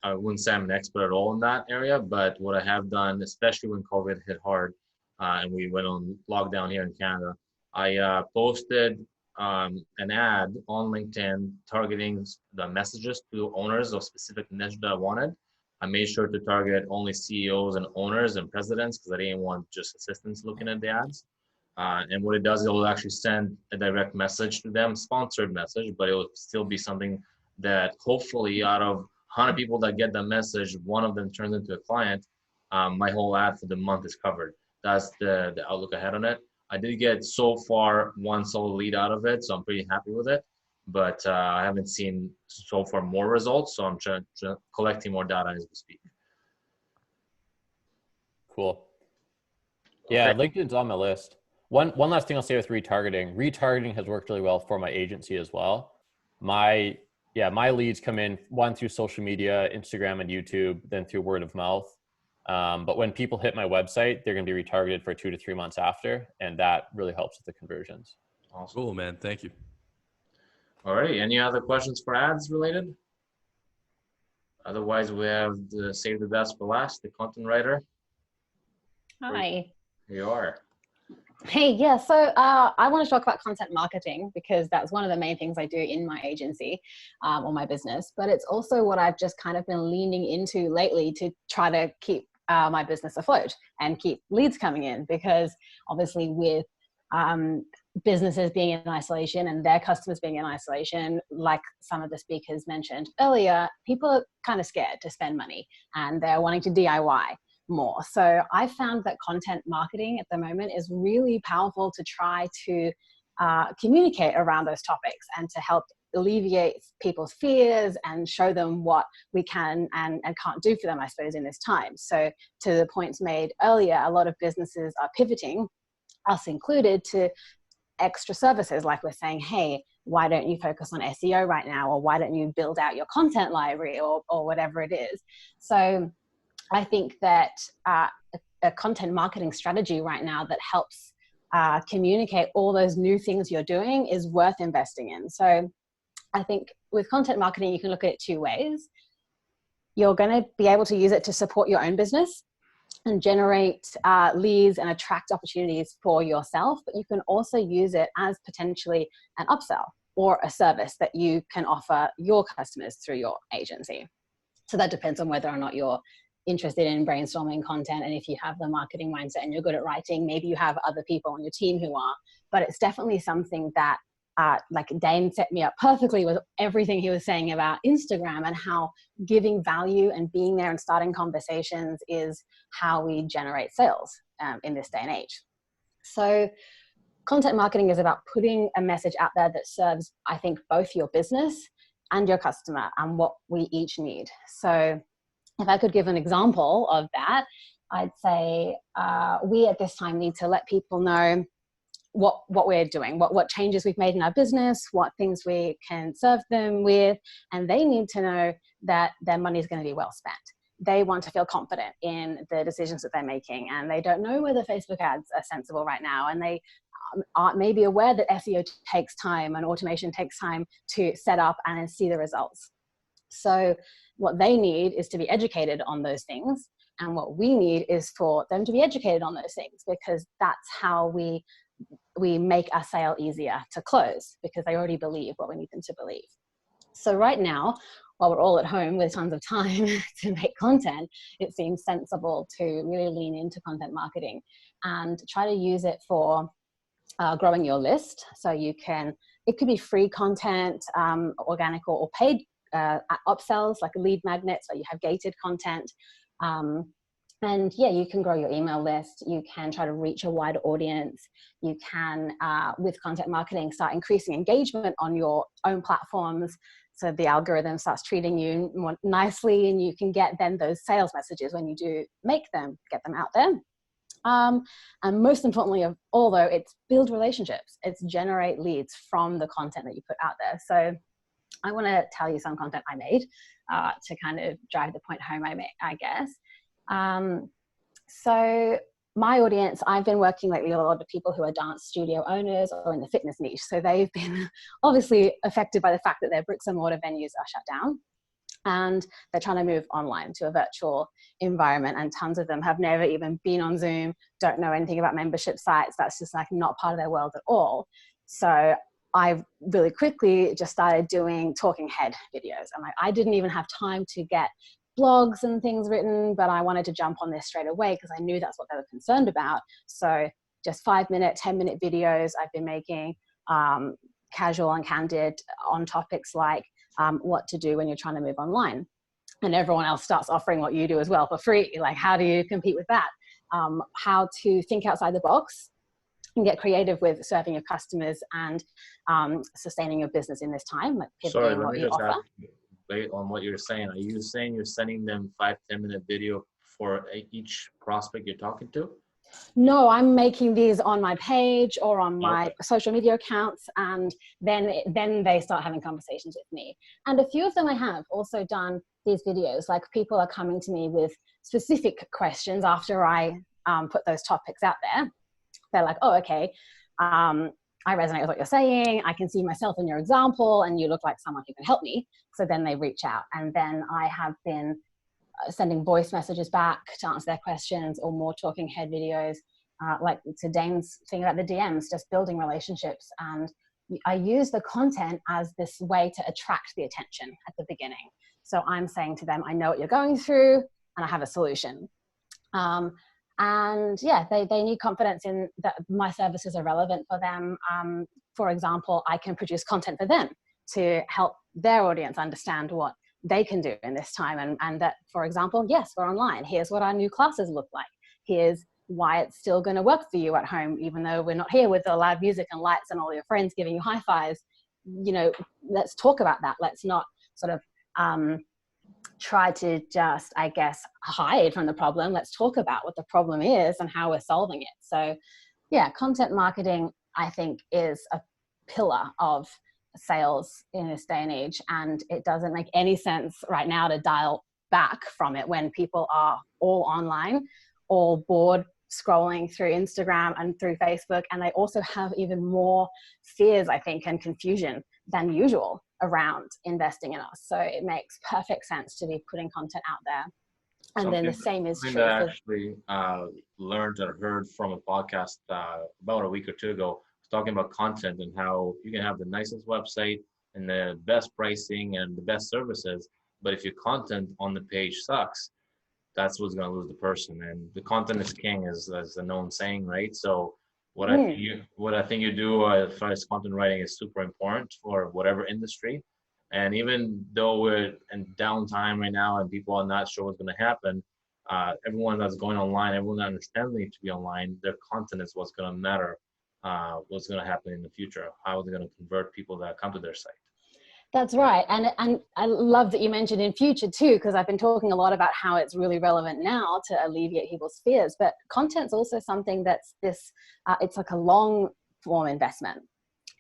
I wouldn't say I'm an expert at all in that area, but what I have done, especially when COVID hit hard and we went on lockdown here in Canada, I posted an ad on LinkedIn targeting the messages to owners of specific niche that I wanted. I made sure to target only CEOs and owners and presidents because I didn't want just assistants looking at the ads. And what it does, it will actually send a direct message to them, sponsored message, but it will still be something that hopefully out of 100 people that get the message, one of them turns into a client. My whole ad for the month is covered. That's the outlook I had on it. I did get so far one solo lead out of it, so I'm pretty happy with it. But I haven't seen so far more results, so I'm collecting more data as we speak. Cool. Yeah, Okay. LinkedIn's on my list. One last thing I'll say with retargeting. Retargeting has worked really well for my agency as well. My leads come in one through social media, Instagram and YouTube, then through word of mouth. But when people hit my website, they're going to be retargeted for 2 to 3 months after, and that really helps with the conversions. Awesome. Cool, man. Thank you. All right. Any other questions for ads related? Otherwise, we have the save the best for last, the content writer. Hi. Here you are. Hey, yeah, so I want to talk about content marketing because that's one of the main things I do in my agency or my business, but it's also what I've just kind of been leaning into lately to try to keep my business afloat and keep leads coming in, because obviously with businesses being in isolation and their customers being in isolation, like some of the speakers mentioned earlier, people are kind of scared to spend money and they're wanting to DIY more. So I found that content marketing at the moment is really powerful to try to communicate around those topics and to help alleviate people's fears and show them what we can and can't do for them, I suppose, in this time. So to the points made earlier, a lot of businesses are pivoting, us included, to extra services, like we're saying, hey, why don't you focus on SEO right now? Or why don't you build out your content library or whatever it is? So I think that a content marketing strategy right now that helps communicate all those new things you're doing is worth investing in. So I think with content marketing, you can look at it 2 ways. You're going to be able to use it to support your own business and generate leads and attract opportunities for yourself, but you can also use it as potentially an upsell or a service that you can offer your customers through your agency. So that depends on whether or not you're interested in brainstorming content, and if you have the marketing mindset and you're good at writing, maybe you have other people on your team who are, but it's definitely something that like Dane set me up perfectly with everything he was saying about Instagram and how giving value and being there and starting conversations is how we generate sales in this day and age. So content marketing is about putting a message out there that serves, I think, both your business and your customer and what we each need. So if I could give an example of that, I'd say we at this time need to let people know what we're doing, what changes we've made in our business, what things we can serve them with, and they need to know that their money is going to be well spent. They want to feel confident in the decisions that they're making, and they don't know whether Facebook ads are sensible right now, and they aren't maybe aware that SEO takes time and automation takes time to set up and see the results. So what they need is to be educated on those things. And what we need is for them to be educated on those things, because that's how we make our sale easier to close, because they already believe what we need them to believe. So right now, while we're all at home with tons of time to make content, it seems sensible to really lean into content marketing and try to use it for growing your list. So it could be free content, organic or paid upsells, like lead magnets, so you have gated content. And yeah, you can grow your email list. You can try to reach a wider audience. You can, with content marketing, start increasing engagement on your own platforms. So the algorithm starts treating you more nicely, and you can get then those sales messages when you do get them out there. And most importantly of all, though, it's build relationships. It's generate leads from the content that you put out there. So I want to tell you some content I made to kind of drive the point home, I guess. So my audience, I've been working lately with a lot of people who are dance studio owners or in the fitness niche. So they've been obviously affected by the fact that their bricks and mortar venues are shut down. And they're trying to move online to a virtual environment. And tons of them have never even been on Zoom, don't know anything about membership sites. That's just like not part of their world at all. So I really quickly just started doing talking head videos. And like, I didn't even have time to get blogs and things written, but I wanted to jump on this straight away because I knew that's what they were concerned about. So just 5-minute, 10-minute videos I've been making, casual and candid, on topics like what to do when you're trying to move online. And everyone else starts offering what you do as well for free. Like, how do you compete with that? How to think outside the box and get creative with serving your customers and sustaining your business in this time, like Sorry, pivoting let what me you just offer. ask you, based on what you're saying, are you saying you're sending them 5-10 minute video for each prospect you're talking to? No, I'm making these on my page or on my Okay. social media accounts, and then they start having conversations with me. And a few of them I have also done these videos, like people are coming to me with specific questions after I put those topics out there. They're like, oh, okay, I resonate with what you're saying. I can see myself in your example and you look like someone who can help me. So then they reach out, and then I have been sending voice messages back to answer their questions, or more talking head videos, like to Dane's thing about the DMs, just building relationships. And I use the content as this way to attract the attention at the beginning. So I'm saying to them, I know what you're going through and I have a solution. And yeah, they need confidence in that my services are relevant for them. For example, I can produce content for them to help their audience understand what they can do in this time. And that, for example, yes, we're online. Here's what our new classes look like. Here's why it's still going to work for you at home, even though we're not here with the loud music and lights and all your friends giving you high fives. You know, let's talk about that. Let's not sort of try to just, I guess, hide from the problem. Let's talk about what the problem is and how we're solving it. So yeah, content marketing, I think, is a pillar of sales in this day and age. And it doesn't make any sense right now to dial back from it when people are all online, all bored scrolling through Instagram and through Facebook. And they also have even more fears, I think, and confusion than usual around investing in us. So it makes perfect sense to be putting content out there. And then the same is true. I actually learned or heard from a podcast about a week or two ago, talking about content and how you can have the nicest website and the best pricing and the best services, but if your content on the page sucks, that's what's going to lose the person. And the content is king, is a known saying, right? So what I think you do as far as content writing is super important for whatever industry. And even though we're in downtime right now and people are not sure what's going to happen, everyone that's going online, everyone that understands they need to be online, their content is what's going to matter. What's going to happen in the future, how they're going to convert people that come to their site. That's right. And I love that you mentioned in future too, because I've been talking a lot about how it's really relevant now to alleviate people's fears, but content's also something that's it's like a long form investment,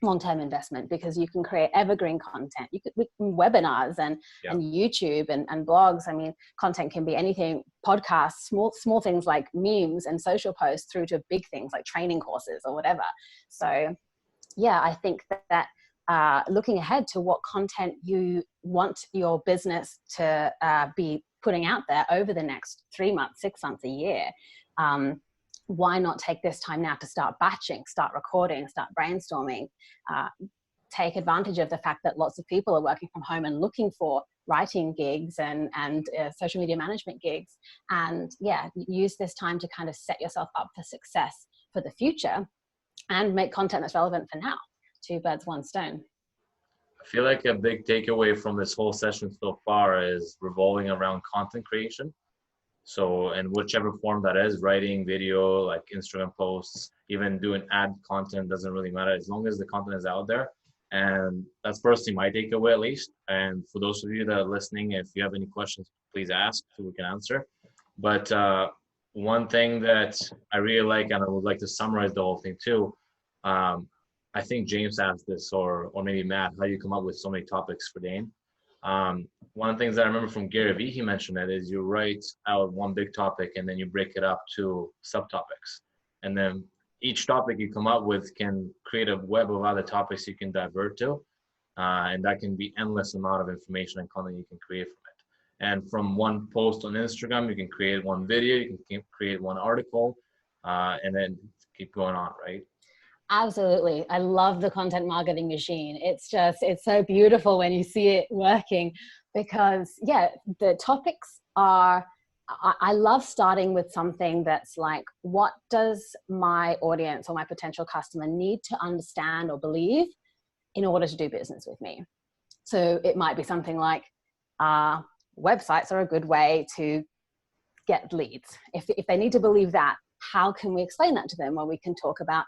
long-term investment, because you can create evergreen content. You could webinars and YouTube and blogs. I mean, content can be anything, podcasts, small things like memes and social posts, through to big things like training courses or whatever. So yeah, I think that looking ahead to what content you want your business to be putting out there over the next 3 months, 6 months, a year, why not take this time now to start batching, start recording, start brainstorming, take advantage of the fact that lots of people are working from home and looking for writing gigs and social media management gigs. And yeah, use this time to kind of set yourself up for success for the future and make content that's relevant for now. 2 birds, 1 stone. I feel like a big takeaway from this whole session so far is revolving around content creation. So in whichever form that is, writing, video, like Instagram posts, even doing ad content, doesn't really matter as long as the content is out there. And that's personally my takeaway, at least. And for those of you that are listening, if you have any questions, please ask so we can answer. But one thing that I really like, and I would like to summarize the whole thing too, I think James asked this, or maybe Matt, how you come up with so many topics for Dane. One of the things that I remember from Gary Vee, he mentioned that is you write out one big topic and then you break it up to subtopics. And then each topic you come up with can create a web of other topics you can divert to. And that can be endless amount of information and content you can create from it. And from one post on Instagram, you can create one video, you can create one article, and then keep going on, right? Absolutely. I love the content marketing machine. It's so beautiful when you see it working because, yeah, the topics are, I love starting with something that's like, what does my audience or my potential customer need to understand or believe in order to do business with me? So it might be something like, websites are a good way to get leads. If they need to believe that, how can we explain that to them? Well, we can talk about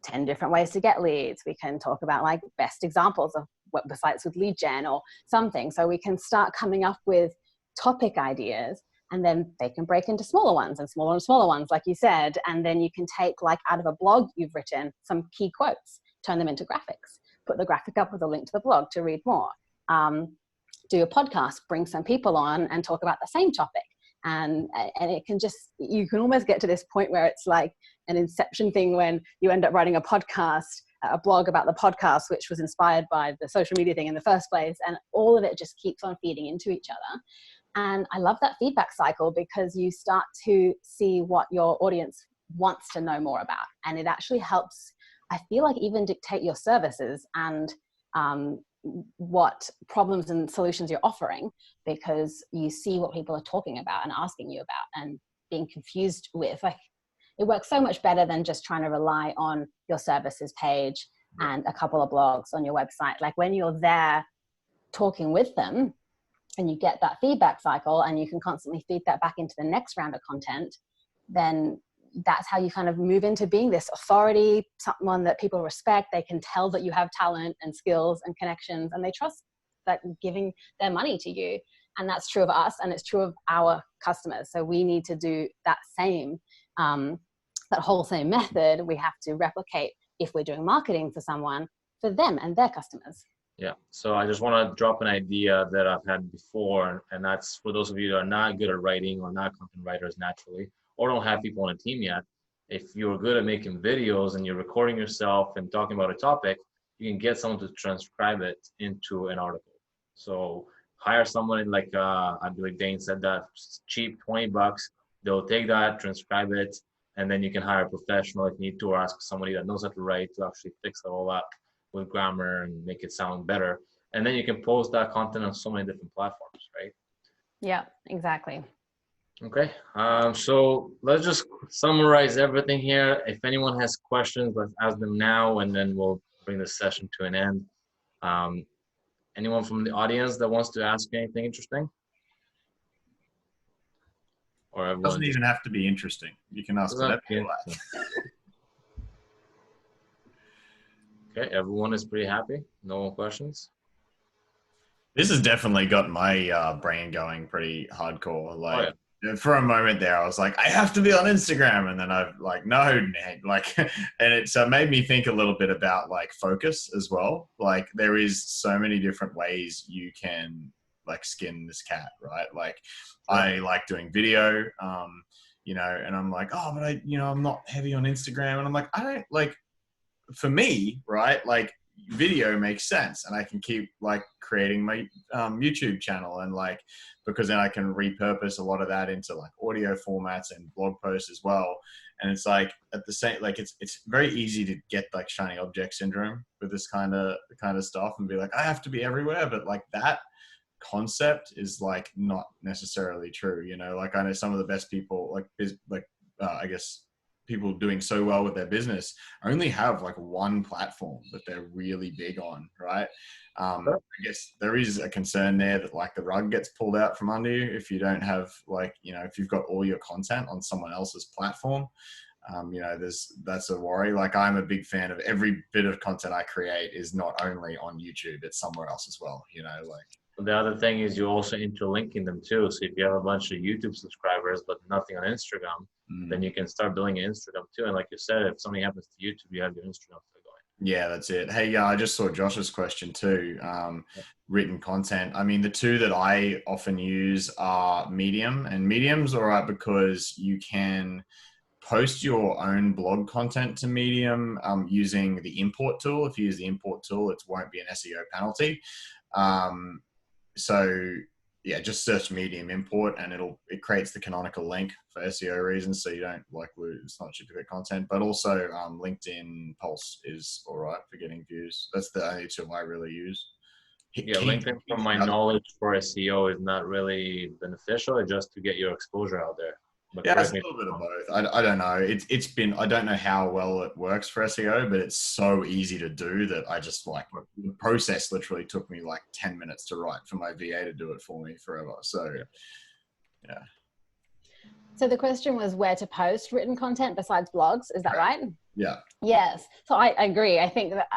10 different ways to get leads. We can talk about like best examples of websites with lead gen or something. So we can start coming up with topic ideas, and then they can break into smaller ones and smaller ones, like you said. And then you can take, like, out of a blog you've written, some key quotes, turn them into graphics, put the graphic up with a link to the blog to read more. Do a podcast, bring some people on and talk about the same topic. And it can just, you can almost get to this point where it's like an Inception thing when you end up writing a blog about the podcast, which was inspired by the social media thing in the first place. And all of it just keeps on feeding into each other. And I love that feedback cycle because you start to see what your audience wants to know more about. And it actually helps, I feel like, even dictate your services and what problems and solutions you're offering, because you see what people are talking about and asking you about and being confused with. Like, it works so much better than just trying to rely on your services page and a couple of blogs on your website. Like, when you're there talking with them and you get that feedback cycle and you can constantly feed that back into the next round of content, then that's how you kind of move into being this authority, someone that people respect. They can tell that you have talent and skills and connections, and they trust that giving their money to you. And that's true of us, and it's true of our customers. So we need to do that same, that whole same method. We have to replicate if we're doing marketing for someone, for them and their customers. Yeah. So I just want to drop an idea that I've had before, and that's for those of you that are not good at writing or not content writers naturally, or don't have people on a team yet. If you're good at making videos and you're recording yourself and talking about a topic, you can get someone to transcribe it into an article. So hire someone like, I believe Dane said that, cheap, $20. They'll take that, transcribe it, and then you can hire a professional if you need to, or ask somebody that knows how to write to actually fix it all up with grammar and make it sound better. And then you can post that content on so many different platforms, right? Yeah, exactly. Okay, so let's just summarize everything here. If anyone has questions, let's ask them now, and then we'll bring this session to an end. Anyone from the audience that wants to ask anything interesting? Or everyone Doesn't even have to be interesting. You can ask whatever you like. Okay, everyone is pretty happy. No questions? This has definitely got my brain going pretty hardcore. Like, for a moment there, I was like, I have to be on Instagram. And then I've like, no, Ned, like, and it made me think a little bit about like focus as well. Like, there is so many different ways you can like skin this cat, right? Like, I like doing video, you know, and I'm like, oh, but I'm not heavy on Instagram. And I'm like, I don't like, for me, right? Like, video makes sense, and I can keep like creating my YouTube channel, and like, because then I can repurpose a lot of that into like audio formats and blog posts as well. And it's like, at the same, like, it's very easy to get like shiny object syndrome with this kind of stuff and be like, I have to be everywhere. But like, that concept is like not necessarily true, you know. Like, I know some of the best people, I guess people doing so well with their business only have like one platform that they're really big on, right? I guess there is a concern there that like the rug gets pulled out from under you if you don't have, like, you know, if you've got all your content on someone else's platform. You know, that's a worry. Like, I'm a big fan of every bit of content I create is not only on YouTube, it's somewhere else as well, you know. Like, the other thing is you're also interlinking them too. So if you have a bunch of YouTube subscribers but nothing on Instagram, then you can start building an Instagram too. And like you said, if something happens to YouTube, you have your Instagram still going. Yeah, that's it. Hey, yeah, I just saw Josh's question too. Written content. I mean, the two that I often use are Medium, and Medium's all right because you can post your own blog content to Medium using the import tool. If you use the import tool, it won't be an SEO penalty. Um, so yeah, just search Medium import and it creates the canonical link for SEO reasons, so you don't like lose, it's not duplicate content. But also LinkedIn Pulse is all right for getting views. That's the only two I really use. Yeah, LinkedIn, from my knowledge, for SEO is not really beneficial. It's just to get your exposure out there. But Yeah, it's correct a me. little bit of both. I don't know. It's been, I don't know how well it works for SEO, but it's so easy to do that I just like the process literally took me like 10 minutes to write for my VA to do it for me forever. So yeah. So the question was where to post written content besides blogs. Is that right? Yeah. Yes. So I agree. I think that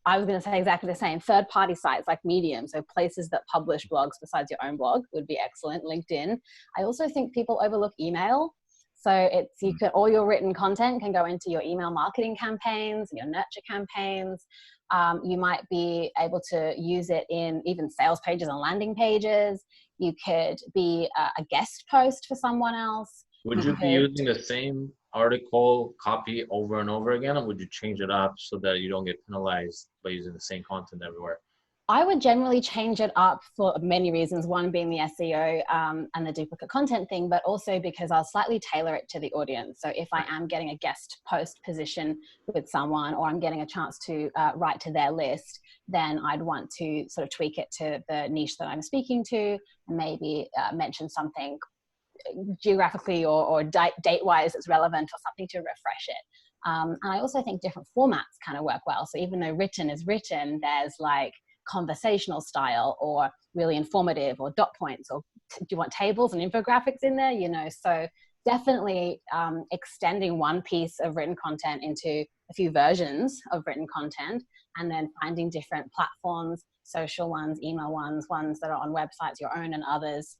I was going to say exactly the same. Third-party sites like Medium, so places that publish blogs besides your own blog would be excellent. LinkedIn. I also think people overlook email. So all your written content can go into your email marketing campaigns, your nurture campaigns. You might be able to use it in even sales pages and landing pages. You could be a guest post for someone else. Would you be using the same article copy over and over again, or would you change it up so that you don't get penalized by using the same content everywhere? I would generally change it up for many reasons. One being the SEO and the duplicate content thing, but also because I'll slightly tailor it to the audience. So if I am getting a guest post position with someone, or I'm getting a chance to write to their list, then I'd want to sort of tweak it to the niche that I'm speaking to, and maybe mention something geographically or date-wise that's relevant, or something to refresh it. And I also think different formats kind of work well. So even though written is written, there's like conversational style, or really informative, or dot points, or do you want tables and infographics in there, so definitely extending one piece of written content into a few versions of written content, and then finding different platforms, social ones, email ones that are on websites, your own and others.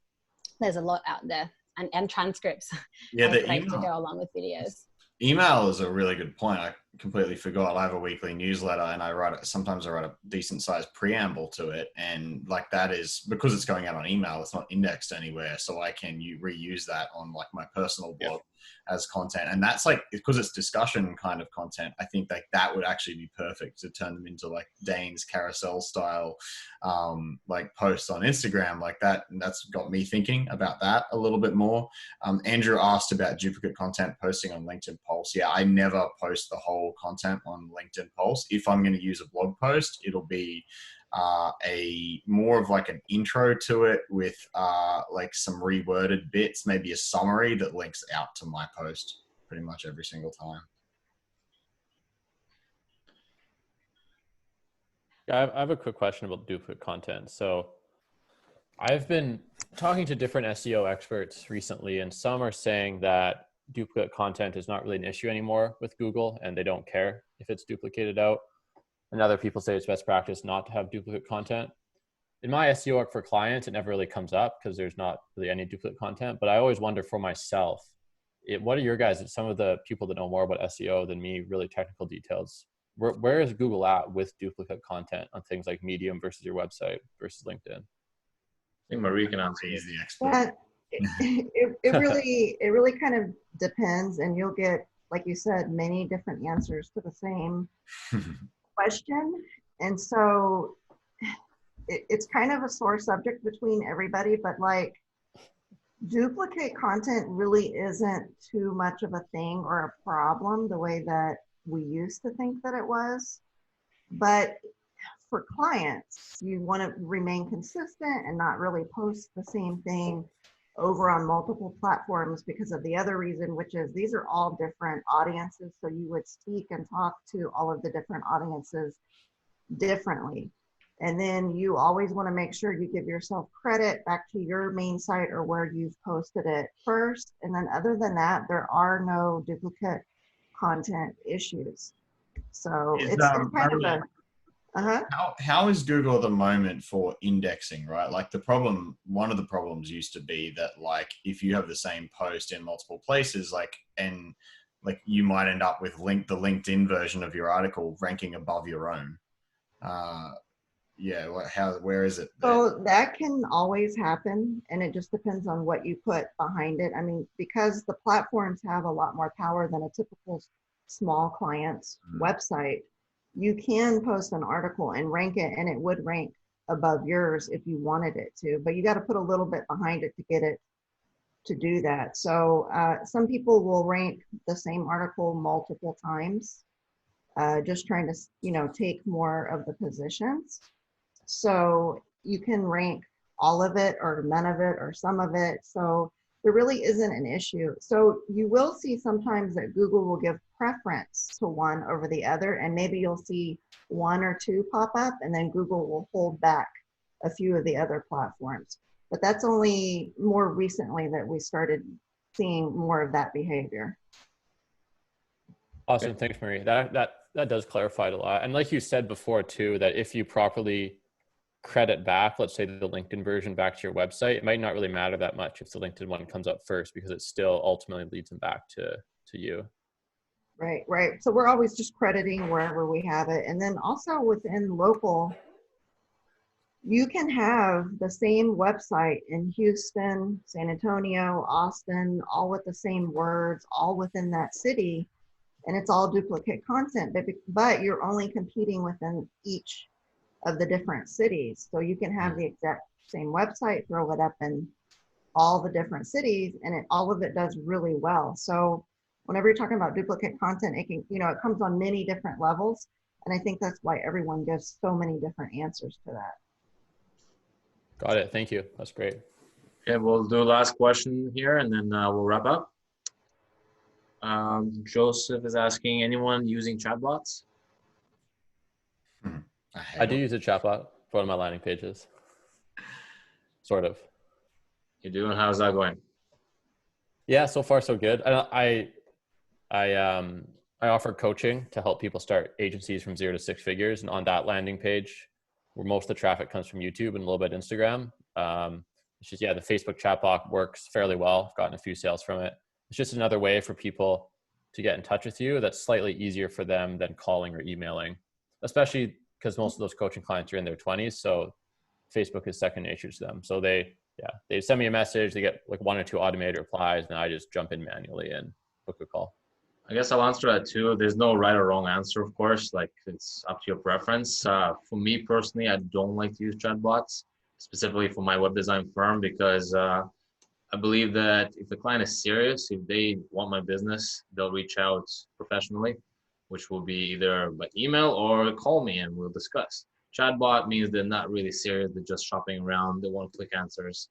There's a lot out there, and transcripts. Yeah, the great email to go along with videos. Email is a really good point. I completely forgot. I have a weekly newsletter, and sometimes I write a decent sized preamble to it. And like that is because it's going out on email, it's not indexed anywhere. So I can reuse that on like my personal blog as content. And that's like, because it's discussion kind of content, I think like that would actually be perfect to turn them into like Dane's carousel style, like posts on Instagram like that. And that's got me thinking about that a little bit more. Andrew asked about duplicate content posting on LinkedIn Pulse. Yeah, I never post the whole content on LinkedIn Pulse. If I'm going to use a blog post, it'll be a more of like an intro to it with like some reworded bits, maybe a summary that links out to my post pretty much every single time. Yeah, I have a quick question about duplicate content. So I've been talking to different SEO experts recently, and some are saying that duplicate content is not really an issue anymore with Google, and they don't care if it's duplicated out. And other people say it's best practice not to have duplicate content. In my SEO work for clients, it never really comes up because there's not really any duplicate content. But I always wonder for myself, what are your guys, some of the people that know more about SEO than me, really technical details? Where is Google at with duplicate content on things like Medium versus your website versus LinkedIn? I think Marie can answer. He's the expert. It really kind of depends, and you'll get, like you said, many different answers to the same question. And so it's kind of a sore subject between everybody, but like duplicate content really isn't too much of a thing or a problem the way that we used to think that it was. But for clients, you want to remain consistent and not really post the same thing over on multiple platforms because of the other reason, which is these are all different audiences. So you would speak and talk to all of the different audiences differently. And then you always want to make sure you give yourself credit back to your main site or where you've posted it first. And then other than that, there are no duplicate content issues. So it's kind of a How is Google at the moment for indexing, right? Like one of the problems used to be that like if you have the same post in multiple places, like, and like you might end up with the LinkedIn version of your article ranking above your own. Yeah, where is it? So that can always happen, and it just depends on what you put behind it. I mean, because the platforms have a lot more power than a typical small client's website, you can post an article and rank it, and it would rank above yours if you wanted it to, but you got to put a little bit behind it to get it to do that. So some people will rank the same article multiple times, just trying to, you know, take more of the positions. So you can rank all of it or none of it or some of it. So there really isn't an issue. So you will see sometimes that Google will give preference to one over the other, and maybe you'll see one or two pop up, and then Google will hold back a few of the other platforms. But that's only more recently that we started seeing more of that behavior. Awesome. Thanks, Marie. That does clarify it a lot. And like you said before too, that if you properly credit back, let's say the LinkedIn version back to your website, it might not really matter that much if the LinkedIn one comes up first, because it still ultimately leads them back to you. Right, right. So we're always just crediting wherever we have it. And then also within local, you can have the same website in Houston, San Antonio, Austin, all with the same words, all within that city, and it's all duplicate content, but you're only competing within each of the different cities. So you can have the exact same website, throw it up in all the different cities, and all of it does really well. So whenever you're talking about duplicate content, it can, you know, it comes on many different levels. And I think that's why everyone gives so many different answers to that. Got it. Thank you. That's great. Okay, we'll do last question here, and then we'll wrap up. Joseph is asking, anyone using chatbots? I do use a chatbot for one of my landing pages. Sort of. You do, and how's that going? Yeah, so far so good. I offer coaching to help people start agencies from 0 to 6 figures, and on that landing page, where most of the traffic comes from YouTube and a little bit Instagram. It's just, yeah, the Facebook chatbot works fairly well. I've gotten a few sales from it. It's just another way for people to get in touch with you that's slightly easier for them than calling or emailing, especially because most of those coaching clients are in their 20s. So Facebook is second nature to them. So they send me a message, they get like 1 or 2 automated replies, and I just jump in manually and book a call. I guess I'll answer that too. There's no right or wrong answer, of course. Like, it's up to your preference. For me personally, I don't like to use chatbots, specifically for my web design firm, because I believe that if the client is serious, if they want my business, they'll reach out professionally, which will be either by email or call me and we'll discuss. Chatbot means they're not really serious. They're just shopping around. They want quick answers.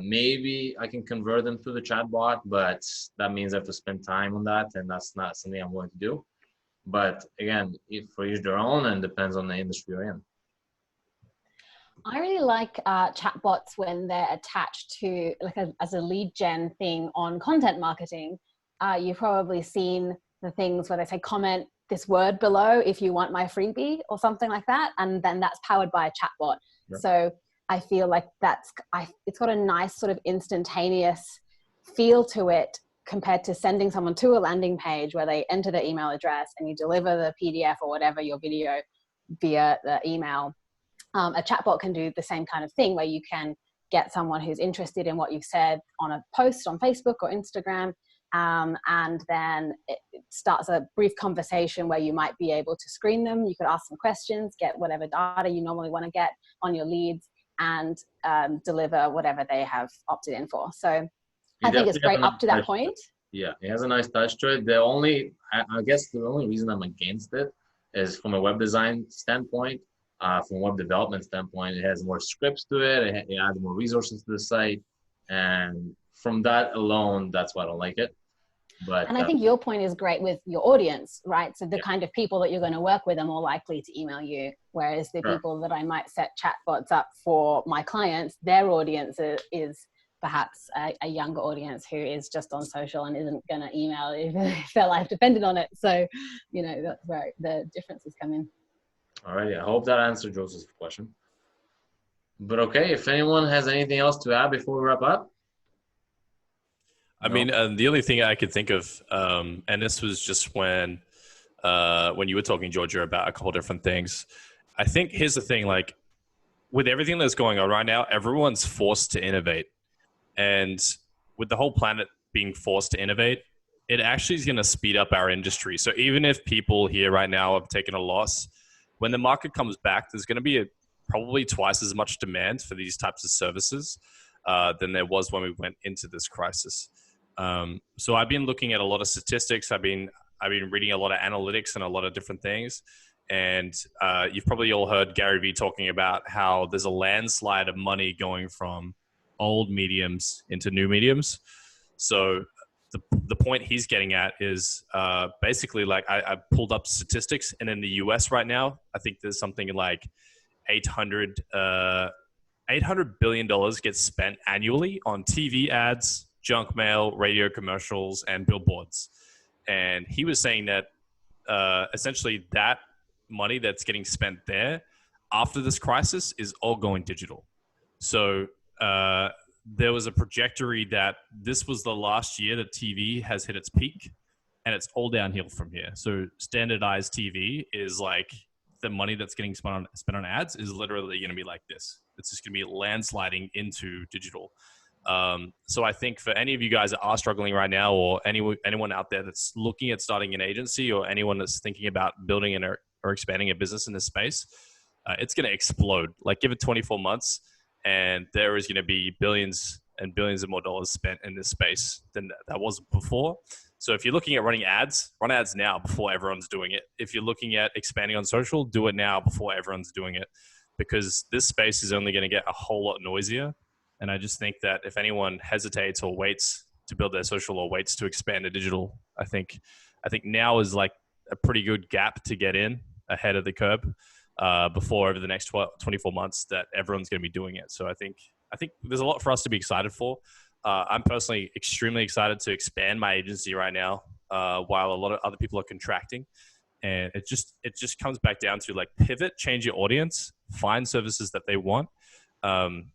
Maybe I can convert them to the chatbot, but that means I have to spend time on that, and that's not something I'm going to do. But again, for each their own, and depends on the industry you're in. I really like chatbots when they're attached to, like, as a lead gen thing on content marketing. You've probably seen the things where they say, comment this word below if you want my freebie or something like that, and then that's powered by a chatbot. Right. So I feel like it's got a nice sort of instantaneous feel to it compared to sending someone to a landing page where they enter their email address and you deliver the PDF or whatever, your video, via the email. A chatbot can do the same kind of thing where you can get someone who's interested in what you've said on a post on Facebook or Instagram, and then it starts a brief conversation where you might be able to screen them. You could ask some questions, get whatever data you normally want to get on your leads, and deliver whatever they have opted in for. So I think it's great up to that point. Yeah, it has a nice touch to it. I guess the only reason I'm against it is from a web design standpoint. From a web development standpoint, it has more scripts to it. It adds more resources to the site. And from that alone, that's why I don't like it. And I think your point is great with your audience, right? So the kind of people that you're going to work with are more likely to email you, whereas the people that I might set chatbots up for my clients, their audience is perhaps a younger audience who is just on social and isn't going to email if their life depended on it. So, you know, that's where the differences come in. All right. I hope that answered Joseph's question. But okay, if anyone has anything else to add before we wrap up. I mean, the only thing I could think of, and this was just when you were talking, Georgia, about a couple different things. I think here's the thing, like with everything that's going on right now, everyone's forced to innovate. And with the whole planet being forced to innovate, it actually is going to speed up our industry. So even if people here right now have taken a loss, when the market comes back, there's going to be probably twice as much demand for these types of services than there was when we went into this crisis. So I've been looking at a lot of statistics. I've been reading a lot of analytics and a lot of different things. And you've probably all heard Gary Vee talking about how there's a landslide of money going from old mediums into new mediums. So the point he's getting at is basically like I pulled up statistics, and in the US right now, I think there's something like $800 billion gets spent annually on TV ads, junk mail, radio commercials, and billboards. And he was saying that essentially that money that's getting spent there after this crisis is all going digital. So there was a trajectory that this was the last year that TV has hit its peak, and it's all downhill from here. So standardized TV is like the money that's getting spent on ads is literally going to be like this. It's just going to be landsliding into digital. So I think for any of you guys that are struggling right now, or anyone out there that's looking at starting an agency, or anyone that's thinking about building or expanding a business in this space, it's going to explode. Like give it 24 months. And there is going to be billions and billions of more dollars spent in this space than that was before. So if you're looking at running ads, run ads now before everyone's doing it. If you're looking at expanding on social, do it now before everyone's doing it, because this space is only going to get a whole lot noisier. And I just think that if anyone hesitates or waits to build their social or waits to expand to digital, I think now is like a pretty good gap to get in ahead of the curve. Before over the next 24 months that everyone's going to be doing it. So I think there's a lot for us to be excited for. I'm personally extremely excited to expand my agency right now while a lot of other people are contracting. And it just comes back down to like pivot, change your audience, find services that they want.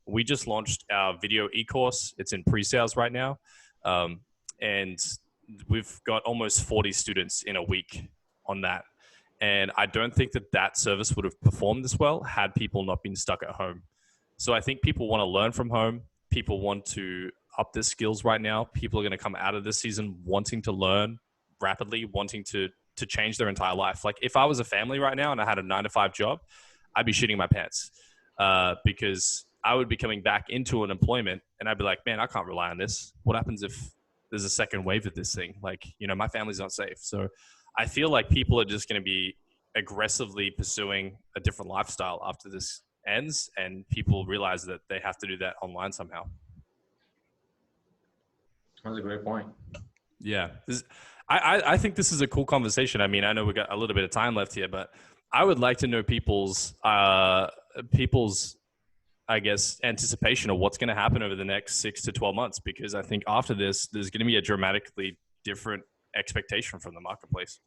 We just launched our video e-course. It's in pre-sales right now. And we've got almost 40 students in a week on that. And I don't think that service would have performed this well had people not been stuck at home. So I think people want to learn from home. People want to up their skills right now. People are going to come out of this season wanting to learn rapidly, wanting to change their entire life. Like if I was a family right now and I had a 9-to-5 job, I'd be shitting my pants because I would be coming back into an employment and I'd be like, man, I can't rely on this. What happens if there's a second wave of this thing? Like, my family's not safe. So I feel like people are just going to be aggressively pursuing a different lifestyle after this ends, and people realize that they have to do that online somehow. That's a great point. Yeah. I think this is a cool conversation. I mean, I know we got a little bit of time left here, but I would like to know people's, I guess, anticipation of what's going to happen over the next 6 to 12 months, because I think after this, there's going to be a dramatically different expectation from the marketplace.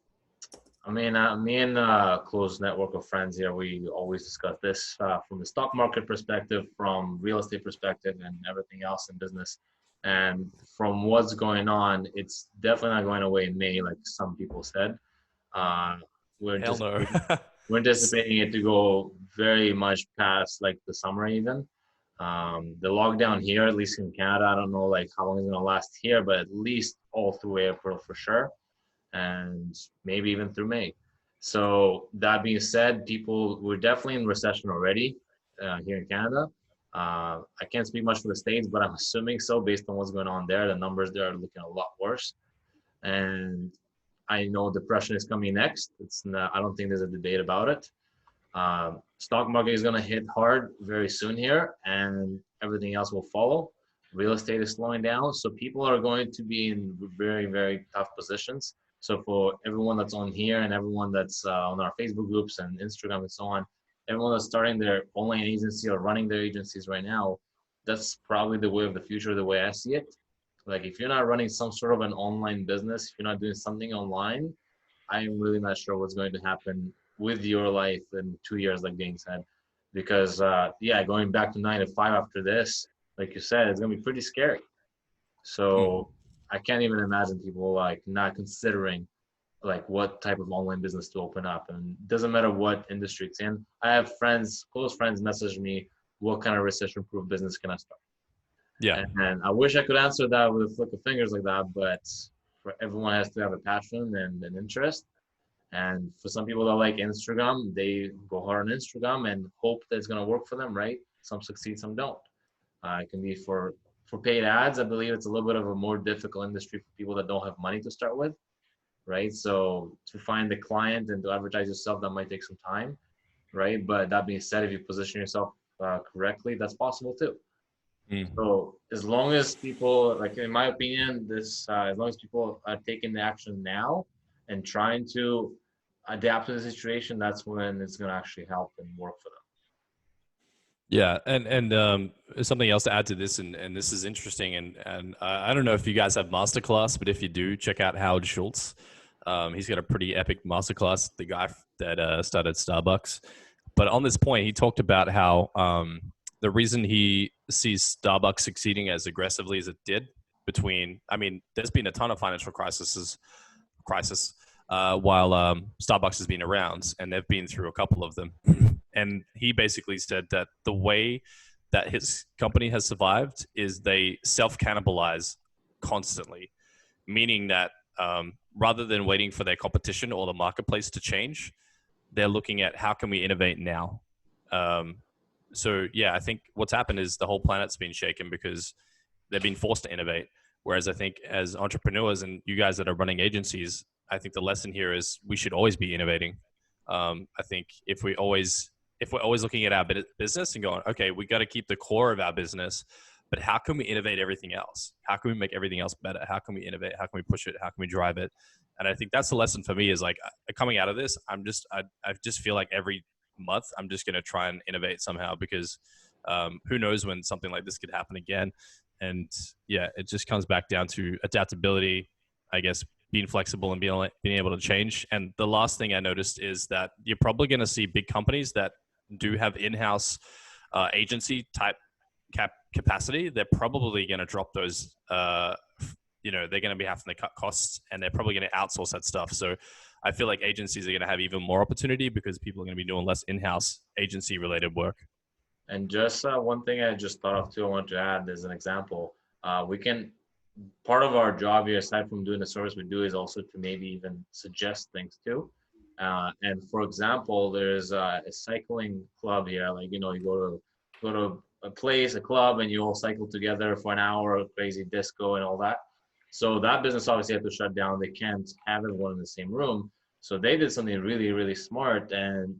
I mean, me and close network of friends here, we always discuss this from the stock market perspective, from real estate perspective, and everything else in business. And from what's going on, it's definitely not going away in May, like some people said. We're anticipating it to go very much past like the summer even. The lockdown here, at least in Canada, I don't know like how long it's going to last here, but at least all through April for sure, and maybe even through May. So that being said, we're definitely in recession already here in Canada. I can't speak much for the States, but I'm assuming so based on what's going on there. The numbers there are looking a lot worse. And I know depression is coming next. I don't think there's a debate about it. Stock market is going to hit hard very soon here, and everything else will follow. Real estate is slowing down, so people are going to be in very, very tough positions. So for everyone that's on here and everyone that's on our Facebook groups and Instagram and so on, everyone that's starting their online agency or running their agencies right now, that's probably the way of the future, the way I see it. Like if you're not running some sort of an online business, if you're not doing something online, I'm really not sure what's going to happen with your life in 2 years, like Dane said. Because going back to 9 to 5 after this, like you said, it's going to be pretty scary. So I can't even imagine people like not considering like what type of online business to open up, and it doesn't matter what industry it's in. I have friends, close friends, message me, what kind of recession-proof business can I start? Yeah. And I wish I could answer that with a flick of fingers like that, but for everyone has to have a passion and an interest. And for some people that like Instagram, they go hard on Instagram and hope that it's going to work for them, right? Some succeed, some don't. It can be for paid ads. I believe it's a little bit of a more difficult industry for people that don't have money to start with, right? So to find the client and to advertise yourself, that might take some time, right? But that being said, if you position yourself correctly, that's possible too. Mm. So as long as people, like in my opinion, as long as people are taking the action now and trying to adapt to the situation, that's when it's going to actually help and work for them. Yeah, and something else to add to this, and this is interesting, and I don't know if you guys have masterclass, but if you do, check out Howard Schultz. He's got a pretty epic masterclass. The guy that started Starbucks, but on this point, he talked about how the reason he sees Starbucks succeeding as aggressively as it did there's been a ton of financial crisis while Starbucks has been around, and they've been through a couple of them. And he basically said that the way that his company has survived is they self-cannibalize constantly, meaning that rather than waiting for their competition or the marketplace to change, they're looking at how can we innovate now. So yeah, I think what's happened is the whole planet's been shaken because they've been forced to innovate. Whereas I think as entrepreneurs and you guys that are running agencies, I think the lesson here is we should always be innovating. I think if we're always looking at our business and going, okay, we got to keep the core of our business, but how can we innovate everything else? How can we make everything else better? How can we innovate? How can we push it? How can we drive it? And I think that's the lesson for me is like coming out of this, I just feel like every month I'm just going to try and innovate somehow because who knows when something like this could happen again. And yeah, it just comes back down to adaptability, I guess, being flexible and being able to change. And the last thing I noticed is that you're probably going to see big companies that do have in-house agency type capacity. They're probably going to drop those, they're going to be having to cut costs and they're probably going to outsource that stuff. So I feel like agencies are going to have even more opportunity because people are going to be doing less in-house agency related work. And just one thing I just thought of too, I want to add as an example. Part of our job here, aside from doing the service we do, is also to maybe even suggest things too. And for example, there's a cycling club here. Like, you go to a place, a club, and you all cycle together for an hour, a crazy disco and all that. So that business obviously had to shut down. They can't have everyone in the same room. So they did something really, really smart. And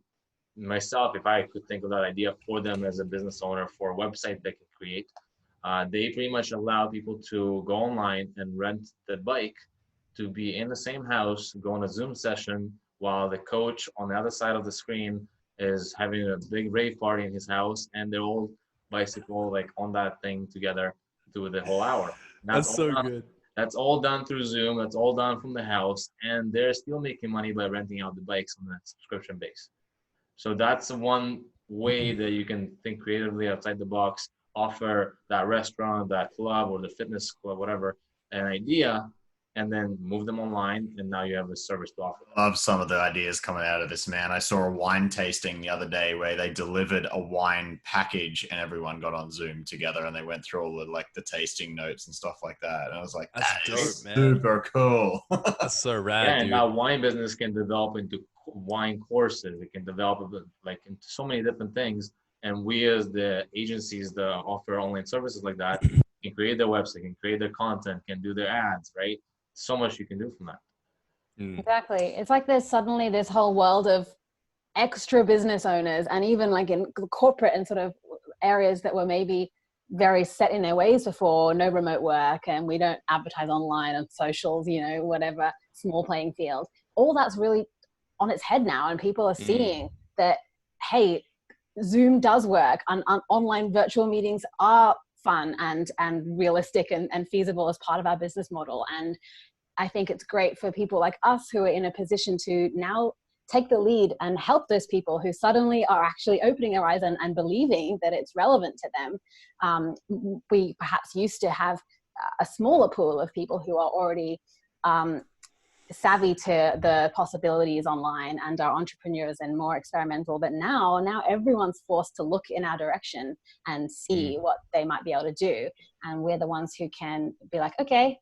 myself, if I could think of that idea for them as a business owner for a website they can create, they pretty much allow people to go online and rent the bike to be in the same house, go on a Zoom session while the coach on the other side of the screen is having a big rave party in his house, and they're all bicycle like on that thing together through the whole hour. That's so good. That's all done through Zoom. That's all done from the house, and they're still making money by renting out the bikes on a subscription base. So that's one way that you can think creatively outside the box, offer that restaurant, that club, or the fitness club, whatever, an idea, and then move them online, and now you have a service to offer. I love some of the ideas coming out of this, man. I saw a wine tasting the other day where they delivered a wine package and everyone got on Zoom together and they went through all the tasting notes and stuff like that. And I was like, that's that is dope, man. Super cool. That's so rad, yeah, and dude. now wine business can develop into wine courses. It can develop like into so many different things. And we as the agencies that offer online services like that can create their website, can create their content, can do their ads, right? So much you can do from that. Exactly. It's like there's suddenly this whole world of extra business owners, and even like in corporate and sort of areas that were maybe very set in their ways before, no remote work, and we don't advertise online on socials, whatever, small playing field. All that's really on its head now, and people are seeing that, hey, Zoom does work, and online virtual meetings are fun and realistic and feasible as part of our business model. And I think it's great for people like us who are in a position to now take the lead and help those people who suddenly are actually opening their eyes and believing that it's relevant to them. We perhaps used to have a smaller pool of people who are already savvy to the possibilities online and are entrepreneurs and more experimental. But now everyone's forced to look in our direction and see what they might be able to do. And we're the ones who can be like, okay,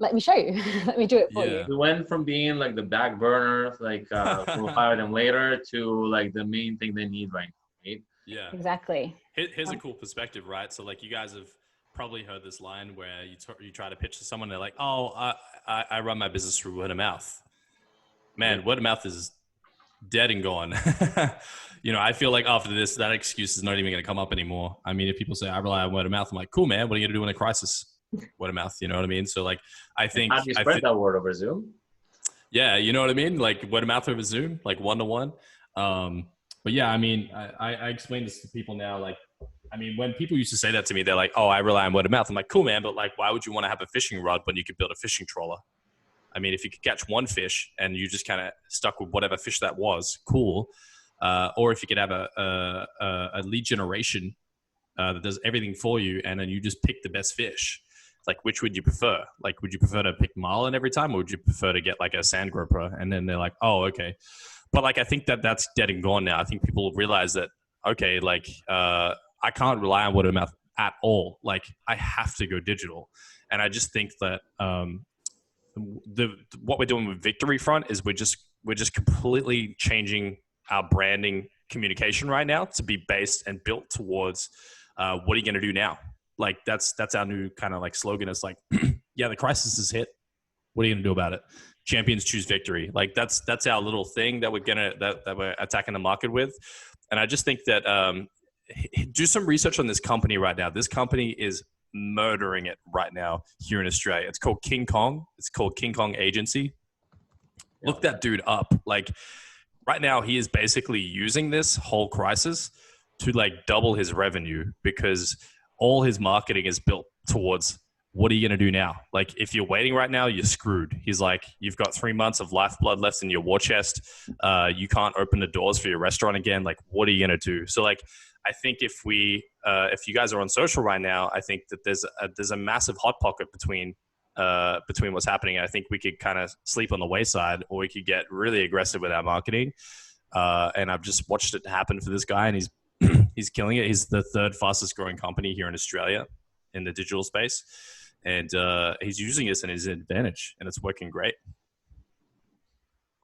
let me show you. Let me do it for you. We went from being like the back burner, like we'll hire them later, to like the main thing they need right now, right? Yeah. Exactly. Here's a cool perspective, right? So like you guys have probably heard this line where you try to pitch to someone, they're like, oh, I run my business through word of mouth. Man, word of mouth is dead and gone. I feel like after this, that excuse is not even going to come up anymore. I mean, if people say I rely on word of mouth, I'm like, cool, man, what are you going to do in a crisis? Word of mouth, you know what I mean? So like, I think— How do you spread that word over Zoom? Yeah, you know what I mean? Like word of mouth over Zoom, like 1-to-1. But yeah, I mean, I explain this to people now. Like, I mean, when people used to say that to me, they're like, oh, I rely on word of mouth. I'm like, cool, man. But like, why would you want to have a fishing rod when you could build a fishing trawler? I mean, if you could catch one fish and you just kind of stuck with whatever fish that was, cool. Or if you could have a lead generation that does everything for you, and then you just pick the best fish. Like, which would you prefer? Like, would you prefer to pick marlin every time, or would you prefer to get like a sand grouper? And then they're like, oh, okay. But like, I think that's dead and gone now. I think people realize that, okay, like I can't rely on word of mouth at all. Like, I have to go digital. And I just think that what we're doing with Victory Front is we're just completely changing our branding communication right now to be based and built towards what are you going to do now? Like that's our new kind of like slogan. It's like, yeah, the crisis is hit. What are you going to do about it? Champions choose victory. Like that's our little thing that we're attacking the market with. And I just think that do some research on this company right now. This company is murdering it right now here in Australia. It's called King Kong. It's called King Kong Agency. Look that dude up. Like right now, he is basically using this whole crisis to like double his revenue, because all his marketing is built towards what are you going to do now? Like if you're waiting right now, you're screwed. He's like, you've got 3 months of lifeblood left in your war chest. You can't open the doors for your restaurant again. Like, what are you going to do? So like, I think if you guys are on social right now, I think that there's a massive hot pocket between what's happening. I think we could kind of sleep on the wayside, or we could get really aggressive with our marketing. And I've just watched it happen for this guy, and he's killing it. He's the 3rd fastest growing company here in Australia in the digital space. And he's using this in his advantage, and it's working great.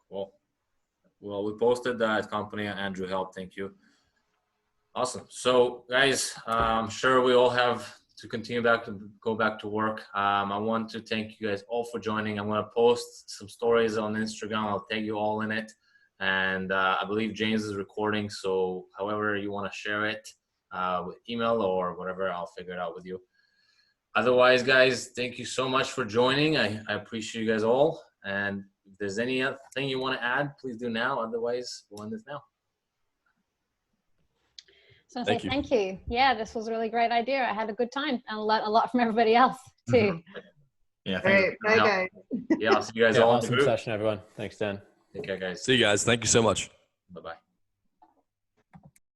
Cool. Well, we posted that company. Andrew helped. Thank you. Awesome. So, guys, I'm sure we all have to go back to work. I want to thank you guys all for joining. I'm going to post some stories on Instagram. I'll tag you all in it. And I believe James is recording. So, however you want to share it with email or whatever, I'll figure it out with you. Otherwise, guys, thank you so much for joining. I appreciate you guys all. And if there's anything you want to add, please do now. Otherwise, we'll end this now. So thank you. Yeah, this was a really great idea. I had a good time and learned a lot from everybody else too. Yeah, Great. Bye, guys. Yeah, I'll see you guys all in the Awesome group. session, everyone. Thanks, Dan. Take care, guys. See you guys. Thank you so much. Bye-bye.